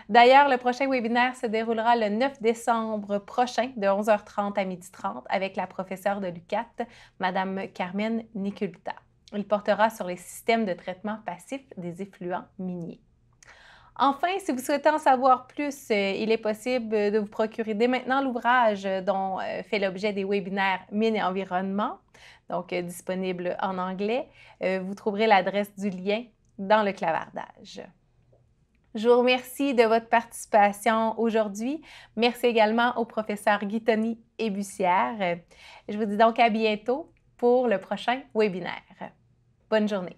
D'ailleurs, le prochain webinaire se déroulera le 9 décembre prochain de 11h30 à 12h30 avec la professeure de l'UQAT, Mme Carmen Niculta. Il portera sur les systèmes de traitement passif des effluents miniers. Enfin, si vous souhaitez en savoir plus, il est possible de vous procurer dès maintenant l'ouvrage dont fait l'objet des webinaires Mines et Environnement, donc disponible en anglais. Vous trouverez l'adresse du lien dans le clavardage. Je vous remercie de votre participation aujourd'hui. Merci également aux professeurs Guitoni et Bussière. Je vous dis donc à bientôt pour le prochain webinaire. Bonne journée.